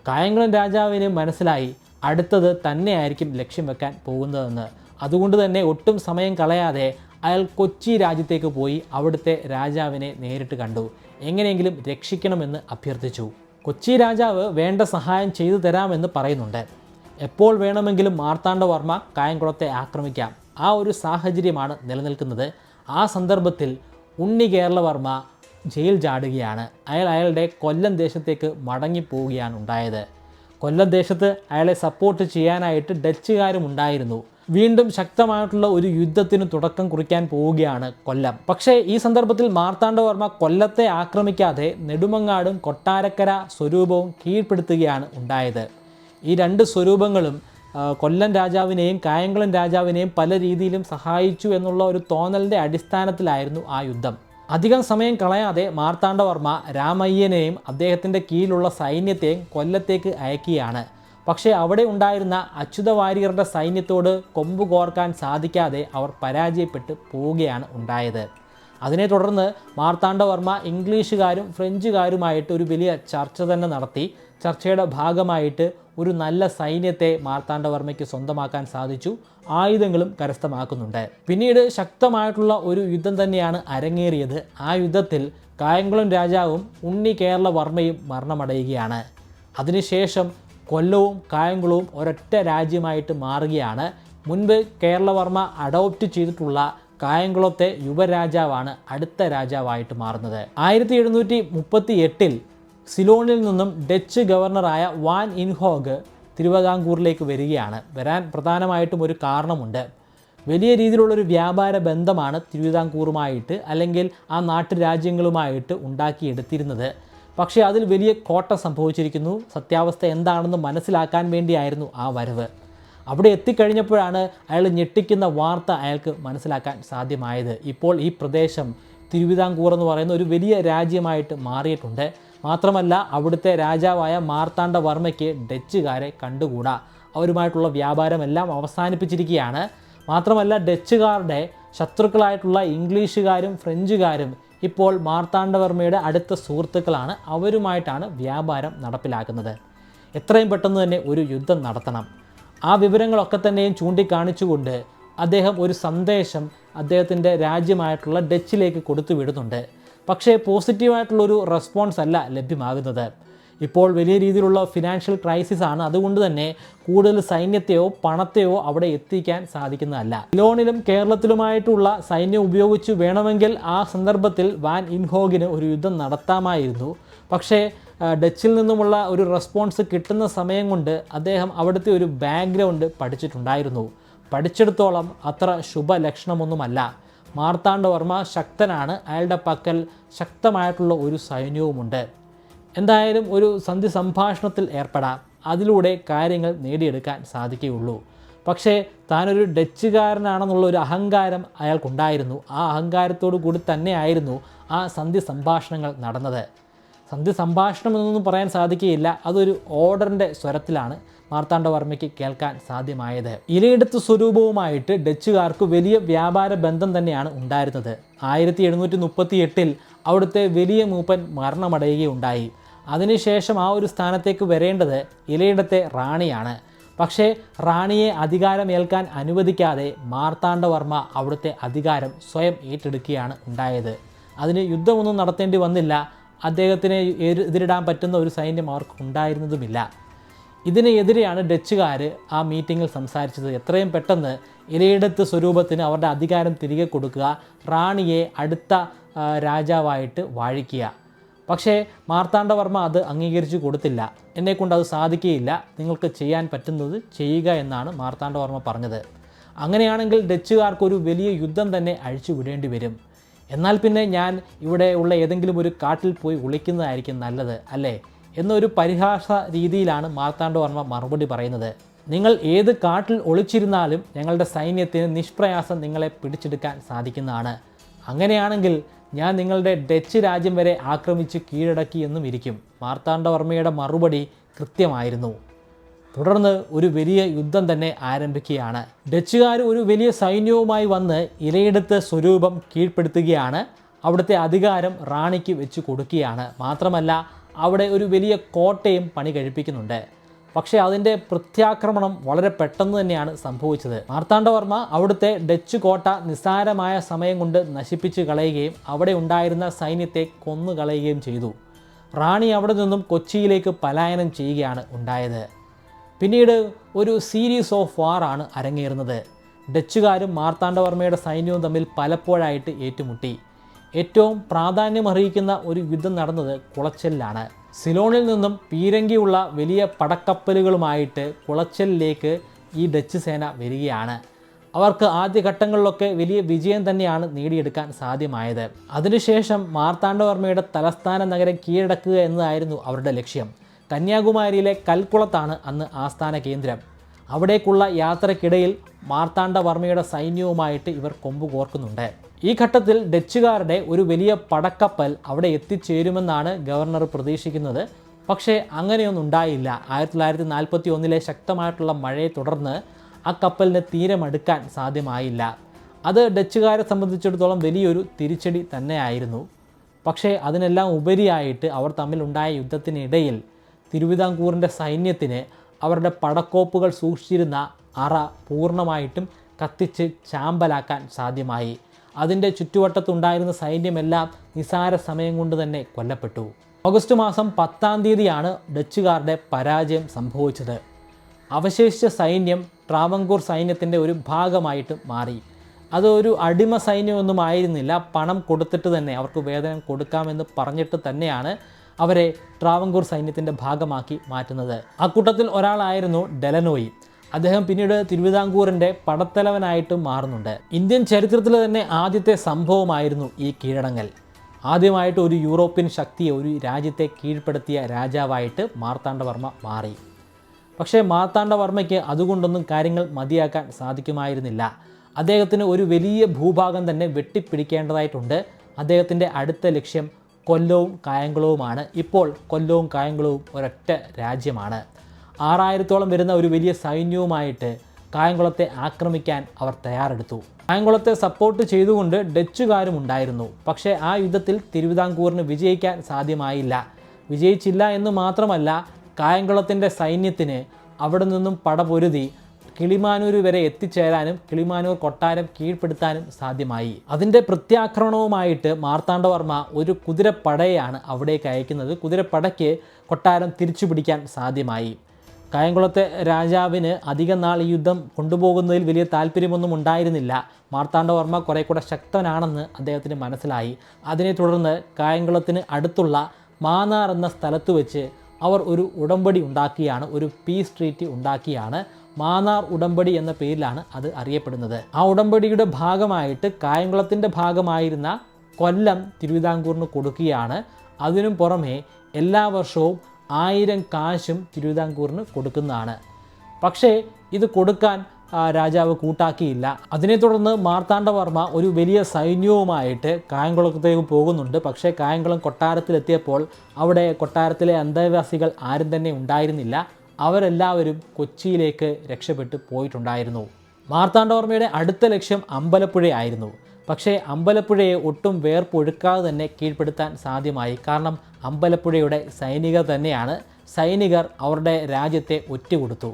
കായംകുളം രാജാവിന് മനസ്സിലായി അടുത്തത് തന്നെയായിരിക്കും ലക്ഷ്യം വെക്കാൻ പോകുന്നതെന്ന്. അതുകൊണ്ട് തന്നെ ഒട്ടും സമയം കളയാതെ അയാൾ കൊച്ചി രാജ്യത്തേക്ക് പോയി അവിടുത്തെ രാജാവിനെ നേരിട്ട് കണ്ടു. എങ്ങനെയെങ്കിലും രക്ഷിക്കണമെന്ന് അഭ്യർത്ഥിച്ചു. കൊച്ചി രാജാവ് വേണ്ട സഹായം ചെയ്തു തരാമെന്ന് പറയുന്നുണ്ട്. എപ്പോൾ വേണമെങ്കിലും മാർത്താണ്ഡവർമ്മ കായംകുളത്തെ ആക്രമിക്കാം. ആ ഒരു സാഹചര്യമാണ് നിലനിൽക്കുന്നത്. ആ സന്ദർഭത്തിൽ ഉണ്ണി കേരളവർമ്മ ജയിൽ ചാടുകയാണ്. അയാളുടെ കൊല്ലം ദേശത്തേക്ക് മടങ്ങിപ്പോവുകയാണ് ഉണ്ടായത്. കൊല്ലം ദേശത്ത് അയാളെ സപ്പോർട്ട് ചെയ്യാനായിട്ട് ഡച്ചുകാരും ഉണ്ടായിരുന്നു. വീണ്ടും ശക്തമായിട്ടുള്ള ഒരു യുദ്ധത്തിന് തുടക്കം കുറിക്കാൻ പോവുകയാണ് കൊല്ലം. പക്ഷേ ഈ സന്ദർഭത്തിൽ മാർത്താണ്ഡവർമ്മ കൊല്ലത്തെ ആക്രമിക്കാതെ നെടുമങ്ങാടും കൊട്ടാരക്കര സ്വരൂപവും കീഴ്പ്പെടുത്തുകയാണ് ഉണ്ടായത്. ഈ രണ്ട് സ്വരൂപങ്ങളും കൊല്ലം രാജാവിനെയും കായംകുളം രാജാവിനെയും പല രീതിയിലും സഹായിച്ചു എന്നുള്ള ഒരു തോന്നലിൻ്റെ അടിസ്ഥാനത്തിലായിരുന്നു ആ യുദ്ധം. അധികം സമയം കളയാതെ മാർത്താണ്ഡവർമ്മ രാമയ്യനെയും അദ്ദേഹത്തിൻ്റെ കീഴിലുള്ള സൈന്യത്തെയും കൊല്ലത്തേക്ക് അയക്കുകയാണ്. പക്ഷേ അവിടെ ഉണ്ടായിരുന്ന അച്യുത വാര്യരുടെ സൈന്യത്തോട് കൊമ്പ് കോർക്കാൻ സാധിക്കാതെ അവർ പരാജയപ്പെട്ട് പോവുകയാണ് ഉണ്ടായത്. അതിനെ തുടർന്ന് മാർത്താണ്ഡവർമ്മ ഇംഗ്ലീഷുകാരും ഫ്രഞ്ചുകാരുമായിട്ട് ഒരു വലിയ ചർച്ച തന്നെ നടത്തി. ചർച്ചയുടെ ഭാഗമായിട്ട് ഒരു നല്ല സൈന്യത്തെ മാർത്താണ്ഡവർമ്മയ്ക്ക് സ്വന്തമാക്കാൻ സാധിച്ചു. ആയുധങ്ങളും കരസ്ഥമാക്കുന്നുണ്ട്. പിന്നീട് ശക്തമായിട്ടുള്ള ഒരു യുദ്ധം തന്നെയാണ് അരങ്ങേറിയത്. ആ യുദ്ധത്തിൽ കായംകുളം രാജാവും ഉണ്ണി കേരളവർമ്മയും മരണമടയുകയാണ്. അതിനുശേഷം കൊല്ലവും കായംകുളവും ഒരൊറ്റ രാജ്യമായിട്ട് മാറുകയാണ്. മുൻപ് കേരളവർമ്മ അഡോപ്റ്റ് ചെയ്തിട്ടുള്ള കായംകുളത്തെ യുവരാജാവാണ് അടുത്ത രാജാവായിട്ട് മാറുന്നത്. 1738 സിലോണിൽ നിന്നും ഡച്ച് ഗവർണറായ വാൻ ഇൻഹോഗ് തിരുവിതാംകൂറിലേക്ക് വരികയാണ്. വരാൻ പ്രധാനമായിട്ടും ഒരു കാരണമുണ്ട്. വലിയ രീതിയിലുള്ളൊരു വ്യാപാര ബന്ധമാണ് തിരുവിതാംകൂറുമായിട്ട് അല്ലെങ്കിൽ ആ നാട്ടുരാജ്യങ്ങളുമായിട്ട് ഉണ്ടാക്കിയെടുത്തിരുന്നത്. പക്ഷേ അതിൽ വലിയ കോട്ടം സംഭവിച്ചിരിക്കുന്നു. സത്യാവസ്ഥ എന്താണെന്ന് മനസ്സിലാക്കാൻ വേണ്ടിയായിരുന്നു ആ വരവ്. അവിടെ എത്തിക്കഴിഞ്ഞപ്പോഴാണ് അയാൾ ഞെട്ടിക്കുന്ന വാർത്ത അയാൾക്ക് മനസ്സിലാക്കാൻ സാധ്യമായത്. ഇപ്പോൾ ഈ പ്രദേശം തിരുവിതാംകൂർ എന്ന് പറയുന്ന ഒരു വലിയ രാജ്യമായിട്ട് മാറിയിട്ടുണ്ട്. മാത്രമല്ല അവിടുത്തെ രാജാവായ മാർത്താണ്ഡവർമ്മയ്ക്ക് ഡച്ചുകാരെ കണ്ടുകൂടാ. അവരുമായിട്ടുള്ള വ്യാപാരമെല്ലാം അവസാനിപ്പിച്ചിരിക്കുകയാണ്. മാത്രമല്ല ഡച്ചുകാരുടെ ശത്രുക്കളായിട്ടുള്ള ഇംഗ്ലീഷുകാരും ഫ്രഞ്ചുകാരും ഇപ്പോൾ മാർത്താണ്ഡവർമ്മയുടെ അടുത്ത സുഹൃത്തുക്കളാണ്. അവരുമായിട്ടാണ് വ്യാപാരം നടപ്പിലാക്കുന്നത്. എത്രയും പെട്ടെന്ന് തന്നെ ഒരു യുദ്ധം നടത്തണം. ആ വിവരങ്ങളൊക്കെ തന്നെയും ചൂണ്ടിക്കാണിച്ചുകൊണ്ട് അദ്ദേഹം ഒരു സന്ദേശം അദ്ദേഹത്തിൻ്റെ രാജ്യമായിട്ടുള്ള ഡച്ചിലേക്ക് കൊടുത്തു വിടുന്നുണ്ട്. പക്ഷേ പോസിറ്റീവായിട്ടുള്ളൊരു റെസ്പോൺസ് അല്ല ലഭ്യമാകുന്നത്. ഇപ്പോൾ വലിയ രീതിയിലുള്ള ഫിനാൻഷ്യൽ ക്രൈസിസ് ആണ്. അതുകൊണ്ട് തന്നെ കൂടുതൽ സൈന്യത്തെയോ പണത്തെയോ അവിടെ എത്തിക്കാൻ സാധിക്കുന്നതല്ല. സിലോണിലും കേരളത്തിലുമായിട്ടുള്ള സൈന്യം ഉപയോഗിച്ച് വേണമെങ്കിൽ ആ സന്ദർഭത്തിൽ വാൻ ഇൻഹോഗിന് ഒരു യുദ്ധം നടത്താമായിരുന്നു. പക്ഷേ ഡച്ചിൽ നിന്നുമുള്ള ഒരു റെസ്പോൺസ് കിട്ടുന്ന സമയം കൊണ്ട് അദ്ദേഹം അവിടുത്തെ ഒരു ബാക്ക്ഗ്രൗണ്ട് പഠിച്ചിട്ടുണ്ടായിരുന്നു. പഠിച്ചെടുത്തോളം അത്ര ശുഭലക്ഷണമൊന്നുമല്ല. മാർത്താണ്ഡവർമ്മ ശക്തനാണ്. അയാളുടെ പക്കൽ ശക്തമായിട്ടുള്ള ഒരു സൈന്യവുമുണ്ട്. എന്തായാലും ഒരു സന്ധി സംഭാഷണത്തിൽ ഏർപ്പെടാം. അതിലൂടെ കാര്യങ്ങൾ നേടിയെടുക്കാൻ സാധിക്കുകയുള്ളൂ. പക്ഷേ താനൊരു ഡച്ചുകാരനാണെന്നുള്ള ഒരു അഹങ്കാരം അയാൾക്കുണ്ടായിരുന്നു. ആ അഹങ്കാരത്തോടു കൂടി തന്നെയായിരുന്നു ആ സന്ധി സംഭാഷണങ്ങൾ നടന്നത്. സന്ധി സംഭാഷണം എന്നൊന്നും പറയാൻ സാധിക്കുകയില്ല. അതൊരു ഓർഡറിൻ്റെ സ്വരത്തിലാണ് മാർത്താണ്ഡവർമ്മയ്ക്ക് കേൾക്കാൻ സാധ്യമായത്. ഇലയെടുത്ത് സ്വരൂപവുമായിട്ട് ഡച്ചുകാർക്ക് വലിയ വ്യാപാര ബന്ധം തന്നെയാണ് ഉണ്ടായിരുന്നത്. 1738 അവിടുത്തെ വലിയ മൂപ്പൻ മരണമടയുകയുണ്ടായി. അതിനുശേഷം ആ ഒരു സ്ഥാനത്തേക്ക് വരേണ്ടത് ഇലയിടത്തെ റാണിയാണ്. പക്ഷേ റാണിയെ അധികാരമേൽക്കാൻ അനുവദിക്കാതെ മാർത്താണ്ഡവർമ്മ അവിടുത്തെ അധികാരം സ്വയം ഏറ്റെടുക്കുകയാണ് ഉണ്ടായത്. അതിന് യുദ്ധമൊന്നും നടത്തേണ്ടി വന്നില്ല. അദ്ദേഹത്തിന് എതിരിടാൻ പറ്റുന്ന ഒരു സൈന്യം അവർക്ക് ഉണ്ടായിരുന്നതുമില്ല. ഇതിനെതിരെയാണ് ഡച്ചുകാർ ആ മീറ്റിങ്ങിൽ സംസാരിച്ചത്. എത്രയും പെട്ടെന്ന് ഇലയിടത്ത് സ്വരൂപത്തിന് അവരുടെ അധികാരം തിരികെ കൊടുക്കുക, റാണിയെ അടുത്ത രാജാവായിട്ട് വാഴിക്കുക. പക്ഷേ മാർത്താണ്ഡവർമ്മ അത് അംഗീകരിച്ചു കൊടുത്തില്ല. എന്നെക്കൊണ്ട് അത് സാധിക്കുകയില്ല, നിങ്ങൾക്ക് ചെയ്യാൻ പറ്റുന്നത് ചെയ്യുക എന്നാണ് മാർത്താണ്ഡവർമ്മ പറഞ്ഞത്. അങ്ങനെയാണെങ്കിൽ ഡച്ചുകാർക്കൊരു വലിയ യുദ്ധം തന്നെ അഴിച്ചുവിടേണ്ടി വരും. എന്നാൽ പിന്നെ ഞാൻ ഇവിടെ ഉള്ള ഏതെങ്കിലും ഒരു കാട്ടിൽ പോയി ഒളിക്കുന്നതായിരിക്കും നല്ലത് അല്ലേ എന്നൊരു പരിഹാസ രീതിയിലാണ് മാർത്താണ്ഡവർമ്മ മറുപടി പറയുന്നത്. നിങ്ങൾ ഏത് കാട്ടിൽ ഒളിച്ചിരുന്നാലും ഞങ്ങളുടെ സൈന്യത്തിന് നിഷ്പ്രയാസം നിങ്ങളെ പിടിച്ചെടുക്കാൻ സാധിക്കുന്നതാണ്. അങ്ങനെയാണെങ്കിൽ ഞാൻ നിങ്ങളുടെ ഡച്ച് രാജ്യം വരെ ആക്രമിച്ച് കീഴടക്കി എന്നും ഇരിക്കും. മാർത്താണ്ഡവർമ്മയുടെ മറുപടി കൃത്യമായിരുന്നു. തുടർന്ന് ഒരു വലിയ യുദ്ധം തന്നെ ആരംഭിക്കുകയാണ്. ഡച്ചുകാർ ഒരു വലിയ സൈന്യവുമായി വന്ന് ഇലയെടുത്ത് സ്വരൂപം കീഴ്പ്പെടുത്തുകയാണ്. അവിടുത്തെ അധികാരം റാണിക്ക് വെച്ച് കൊടുക്കുകയാണ്. മാത്രമല്ല അവിടെ ഒരു വലിയ കോട്ടയും പണി കഴിപ്പിക്കുന്നുണ്ട്. പക്ഷേ അതിൻ്റെ പ്രത്യാക്രമണം വളരെ പെട്ടെന്ന് തന്നെയാണ് സംഭവിച്ചത്. മാർത്താണ്ഡവർമ്മ അവിടുത്തെ ഡച്ച് കോട്ട നിസ്സാരമായ സമയം കൊണ്ട് നശിപ്പിച്ച് കളയുകയും അവിടെ ഉണ്ടായിരുന്ന സൈന്യത്തെ കൊന്നുകളയുകയും ചെയ്തു. റാണി അവിടെ നിന്നും കൊച്ചിയിലേക്ക് പലായനം ചെയ്യുകയാണ് ഉണ്ടായത്. പിന്നീട് ഒരു സീരീസ് ഓഫ് വാറാണ് അരങ്ങേറുന്നത്. ഡച്ചുകാരും മാർത്താണ്ഡവർമ്മയുടെ സൈന്യവും തമ്മിൽ പലപ്പോഴായിട്ട് ഏറ്റുമുട്ടി. ഏറ്റവും പ്രാധാന്യമർഹിക്കുന്ന ഒരു യുദ്ധം നടന്നത് കുളച്ചലിലാണ്. സിലോണിൽ നിന്നും പീരങ്കിയുള്ള വലിയ പടക്കപ്പലുകളുമായിട്ട് കുളച്ചലിലേക്ക് ഈ ഡച്ച് സേന വരികയാണ്. അവർക്ക് ആദ്യഘട്ടങ്ങളിലൊക്കെ വലിയ വിജയം തന്നെയാണ് നേടിയെടുക്കാൻ സാധ്യമായത്. അതിനുശേഷം മാർത്താണ്ഡവർമ്മയുടെ തലസ്ഥാന നഗരം കീഴടക്കുക എന്നതായിരുന്നു അവരുടെ ലക്ഷ്യം. കന്യാകുമാരിയിലെ കൽക്കുളത്താണ് അന്ന് ആസ്ഥാന കേന്ദ്രം. അവിടേക്കുള്ള യാത്രക്കിടയിൽ മാർത്താണ്ഡവർമ്മയുടെ സൈന്യവുമായിട്ട് ഇവർ കൊമ്പ് കോർക്കുന്നുണ്ട്. ഈ ഘട്ടത്തിൽ ഡച്ചുകാരുടെ ഒരു വലിയ പടക്കപ്പൽ അവിടെ എത്തിച്ചേരുമെന്നാണ് ഗവർണർ പ്രതീക്ഷിക്കുന്നത്. പക്ഷേ അങ്ങനെയൊന്നും ഉണ്ടായില്ല. 1941 ശക്തമായിട്ടുള്ള മഴയെ തുടർന്ന് ആ കപ്പലിന് തീരമടുക്കാൻ സാധ്യമായില്ല. അത് ഡച്ചുകാരെ സംബന്ധിച്ചിടത്തോളം വലിയൊരു തിരിച്ചടി തന്നെയായിരുന്നു. പക്ഷേ അതിനെല്ലാം ഉപരിയായിട്ട് അവർ തമ്മിലുണ്ടായ യുദ്ധത്തിനിടയിൽ തിരുവിതാംകൂറിൻ്റെ സൈന്യത്തിന് അവരുടെ പടക്കോപ്പുകൾ സൂക്ഷിച്ചിരുന്ന അറ പൂർണ്ണമായിട്ടും കത്തിച്ച് ചാമ്പലാക്കാൻ സാധ്യമായി. അതിൻ്റെ ചുറ്റുവട്ടത്തുണ്ടായിരുന്ന സൈന്യമെല്ലാം നിസാര സമയം കൊണ്ട് തന്നെ കൊല്ലപ്പെട്ടു. ഓഗസ്റ്റ് മാസം 10 ഡച്ചുകാരുടെ പരാജയം സംഭവിച്ചത്. അവശേഷിച്ച സൈന്യം ട്രാവൻകൂർ സൈന്യത്തിൻ്റെ ഒരു ഭാഗമായിട്ട് മാറി. അതൊരു അടിമ സൈന്യമൊന്നും ആയിരുന്നില്ല. പണം കൊടുത്തിട്ട് തന്നെ അവർക്ക് വേതനം കൊടുക്കാമെന്ന് പറഞ്ഞിട്ട് തന്നെയാണ് അവരെ ട്രാവൻകൂർ സൈന്യത്തിൻ്റെ ഭാഗമാക്കി മാറ്റുന്നത്. അക്കൂട്ടത്തിൽ ഒരാളായിരുന്നു ഡെലനോയി. അദ്ദേഹം പിന്നീട് തിരുവിതാംകൂറിൻ്റെ പടത്തലവനായിട്ട് മാറുന്നുണ്ട്. ഇന്ത്യൻ ചരിത്രത്തിൽ തന്നെ ആദ്യത്തെ സംഭവമായിരുന്നു ഈ കീഴടങ്ങൽ. ആദ്യമായിട്ട് ഒരു യൂറോപ്യൻ ശക്തിയെ, ഒരു രാജ്യത്തെ കീഴ്പ്പെടുത്തിയ രാജാവായിട്ട് മാർത്താണ്ഡവർമ്മ മാറി. പക്ഷേ മാർത്താണ്ഡവർമ്മയ്ക്ക് അതുകൊണ്ടൊന്നും കാര്യങ്ങൾ മതിയാക്കാൻ സാധിക്കുമായിരുന്നില്ല. അദ്ദേഹത്തിന് ഒരു വലിയ ഭൂഭാഗം തന്നെ വെട്ടിപ്പിടിക്കേണ്ടതായിട്ടുണ്ട്. അദ്ദേഹത്തിൻ്റെ അടുത്ത ലക്ഷ്യം കൊല്ലവും കായംകുളവുമാണ്. ഇപ്പോൾ കൊല്ലവും കായംകുളവും ഒരൊറ്റ രാജ്യമാണ്. 6000-ഓളം വരുന്ന ഒരു വലിയ സൈന്യവുമായിട്ട് കായംകുളത്തെ ആക്രമിക്കാൻ അവർ തയ്യാറെടുത്തു. കായംകുളത്തെ സപ്പോർട്ട് ചെയ്തുകൊണ്ട് ഡച്ചുകാരും ഉണ്ടായിരുന്നു. പക്ഷേ ആ യുദ്ധത്തിൽ തിരുവിതാംകൂറിന് വിജയിക്കാൻ സാധ്യമായില്ല. വിജയിച്ചില്ല എന്ന് മാത്രമല്ല, കായംകുളത്തിൻ്റെ സൈന്യത്തിന് അവിടെ നിന്നും പടപൊരുതി കിളിമാനൂർ വരെ എത്തിച്ചേരാനും കിളിമാനൂർ കൊട്ടാരം കീഴ്പ്പെടുത്താനും സാധ്യമായി. അതിൻ്റെ പ്രത്യാക്രമണവുമായിട്ട് മാർത്താണ്ഡവർമ്മ ഒരു കുതിരപ്പടയാണ് അവിടേക്ക് അയക്കുന്നത്. കുതിരപ്പടയ്ക്ക് കൊട്ടാരം തിരിച്ചു പിടിക്കാൻ സാധ്യമായി. കായംകുളത്തെ രാജാവിന് അധികം നാൾ ഈ യുദ്ധം കൊണ്ടുപോകുന്നതിൽ വലിയ താല്പര്യമൊന്നും ഉണ്ടായിരുന്നില്ല. മാർത്താണ്ഡവർമ്മ കുറേ കൂടെ ശക്തനാണെന്ന് അദ്ദേഹത്തിന് മനസ്സിലായി. അതിനെ തുടർന്ന് കായംകുളത്തിന് അടുത്തുള്ള മാന്നാർ എന്ന സ്ഥലത്ത് വെച്ച് അവർ ഒരു ഉടമ്പടി ഉണ്ടാക്കിയാണ്, ഒരു പീസ് ട്രീറ്റി ഉണ്ടാക്കിയാണ്. മാന്നാർ ഉടമ്പടി എന്ന പേരിലാണ് അത് അറിയപ്പെടുന്നത്. ആ ഉടമ്പടിയുടെ ഭാഗമായിട്ട് കായംകുളത്തിൻ്റെ ഭാഗമായിരുന്ന കൊല്ലം തിരുവിതാംകൂറിന് കൊടുക്കുകയാണ്. അതിനും പുറമെ എല്ലാ വർഷവും 1000 കാശും തിരുവിതാംകൂറിന് കൊടുക്കുന്നതാണ്. പക്ഷേ ഇത് കൊടുക്കാൻ രാജാവ് കൂട്ടാക്കിയില്ല. അതിനെ തുടർന്ന് മാർത്താണ്ഡവർമ്മ ഒരു വലിയ സൈന്യവുമായിട്ട് കായംകുളത്തേക്ക് പോകുന്നുണ്ട്. പക്ഷേ കായംകുളം കൊട്ടാരത്തിലെത്തിയപ്പോൾ അവിടെ കൊട്ടാരത്തിലെ അന്തേവാസികൾ ആരും തന്നെ ഉണ്ടായിരുന്നില്ല. അവരെല്ലാവരും കൊച്ചിയിലേക്ക് രക്ഷപ്പെട്ടു പോയിട്ടുണ്ടായിരുന്നു. മാർത്താണ്ഡവർമ്മയുടെ അടുത്ത ലക്ഷ്യം അമ്പലപ്പുഴയായിരുന്നു. പക്ഷേ അമ്പലപ്പുഴയെ ഒട്ടും വേർപ്പൊഴുക്കാതെ തന്നെ കീഴ്പ്പെടുത്താൻ സാധ്യമായി. കാരണം അമ്പലപ്പുഴയുടെ സൈനികർ തന്നെയാണ്. സൈനികർ അവരുടെ രാജ്യത്തെ ഒറ്റുകൊടുത്തു.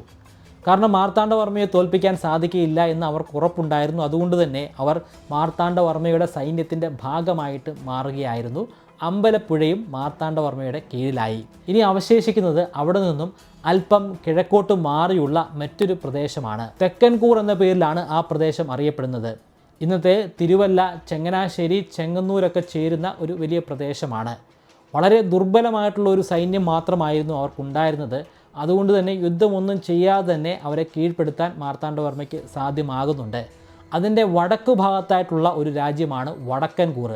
കാരണം മാർത്താണ്ഡവർമ്മയെ തോൽപ്പിക്കാൻ സാധിക്കില്ല എന്ന് അവർക്ക് ഉറപ്പുണ്ടായിരുന്നു. അതുകൊണ്ട് തന്നെ അവർ മാർത്താണ്ഡവർമ്മയുടെ സൈന്യത്തിൻ്റെ ഭാഗമായിട്ട് മാറുകയായിരുന്നു. അമ്പലപ്പുഴയും മാർത്താണ്ഡവർമ്മയുടെ കീഴിലായി. ഇനി അവശേഷിക്കുന്നത് അവിടെ നിന്നും അല്പം കിഴക്കോട്ട് മാറിയുള്ള മറ്റൊരു പ്രദേശമാണ്. തെക്കൻകൂർ എന്ന പേരിലാണ് ആ പ്രദേശം അറിയപ്പെടുന്നത്. ഇന്നത്തെ തിരുവല്ല, ചങ്ങനാശ്ശേരി, ചെങ്ങന്നൂരൊക്കെ ചേരുന്ന ഒരു വലിയ പ്രദേശമാണ്. വളരെ ദുർബലമായിട്ടുള്ള ഒരു സൈന്യം മാത്രമായിരുന്നു അവർക്കുണ്ടായിരുന്നത്. അതുകൊണ്ട് തന്നെ യുദ്ധമൊന്നും ചെയ്യാതെ തന്നെ അവരെ കീഴ്പ്പെടുത്താൻ മാർത്താണ്ഡവർമ്മയ്ക്ക് സാധ്യമാകുന്നുണ്ട്. അതിൻ്റെ വടക്കു ഭാഗത്തായിട്ടുള്ള ഒരു രാജ്യമാണ് വടക്കൻ കൂർ.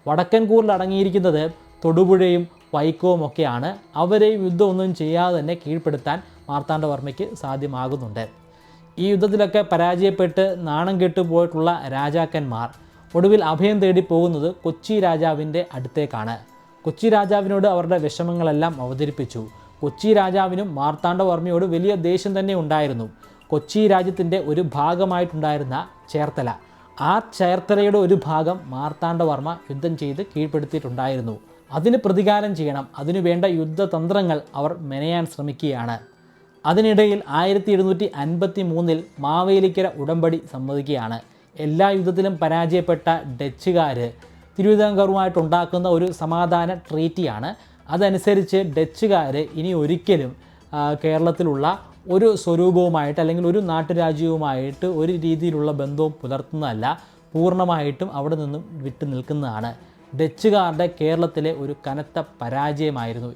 വടക്കൻ കൂറിൽ അടങ്ങിയിരിക്കുന്നത് തൊടുപുഴയും വൈക്കവും ഒക്കെയാണ്. അവരെയും യുദ്ധമൊന്നും ചെയ്യാതെ തന്നെ കീഴ്പ്പെടുത്താൻ മാർത്താണ്ഡവർമ്മയ്ക്ക് സാധ്യമാകുന്നുണ്ട്. ഈ യുദ്ധത്തിലൊക്കെ പരാജയപ്പെട്ട് നാണം കെട്ടു പോയിട്ടുള്ള രാജാക്കന്മാർ ഒടുവിൽ അഭയം തേടി പോകുന്നത് കൊച്ചി രാജാവിൻ്റെ അടുത്തേക്കാണ്. കൊച്ചി രാജാവിനോട് അവരുടെ വിഷമങ്ങളെല്ലാം അവതരിപ്പിച്ചു. കൊച്ചി രാജാവിനും മാർത്താണ്ഡവർമ്മയോട് വലിയ ദേഷ്യം തന്നെ ഉണ്ടായിരുന്നു. കൊച്ചി രാജ്യത്തിൻ്റെ ഒരു ഭാഗമായിട്ടുണ്ടായിരുന്ന ചേർത്തല, ആ ചേർത്തലയുടെ ഒരു ഭാഗം മാർത്താണ്ഡവർമ്മ യുദ്ധം ചെയ്ത് കീഴ്പ്പെടുത്തിയിട്ടുണ്ടായിരുന്നു. അതിന് പ്രതികാരം ചെയ്യണം, അതിനു വേണ്ട യുദ്ധതന്ത്രങ്ങൾ അവർ മെനയാൻ ശ്രമിക്കുകയാണ്. അതിനിടയിൽ 1753 മാവേലിക്കര ഉടമ്പടി സമ്മതിക്കുകയാണ്. എല്ലാ യുദ്ധത്തിലും പരാജയപ്പെട്ട ഡച്ചുകാർ തിരുവിതാംകൂറുമായിട്ടുണ്ടാക്കുന്ന ഒരു സമാധാന ട്രീറ്റിയാണ്. അതനുസരിച്ച് ഡച്ചുകാർ ഇനി ഒരിക്കലും കേരളത്തിലുള്ള ഒരു സ്വരൂപവുമായിട്ട് അല്ലെങ്കിൽ ഒരു നാട്ടുരാജ്യവുമായിട്ട് ഒരു രീതിയിലുള്ള ബന്ധവും പുലർത്തുന്നതല്ല, പൂർണ്ണമായിട്ടും അവിടെ നിന്നും വിട്ടു നിൽക്കുന്നതാണ്. ഡച്ചുകാരുടെ കേരളത്തിലെ ഒരു കനത്ത പരാജയമായിരുന്നു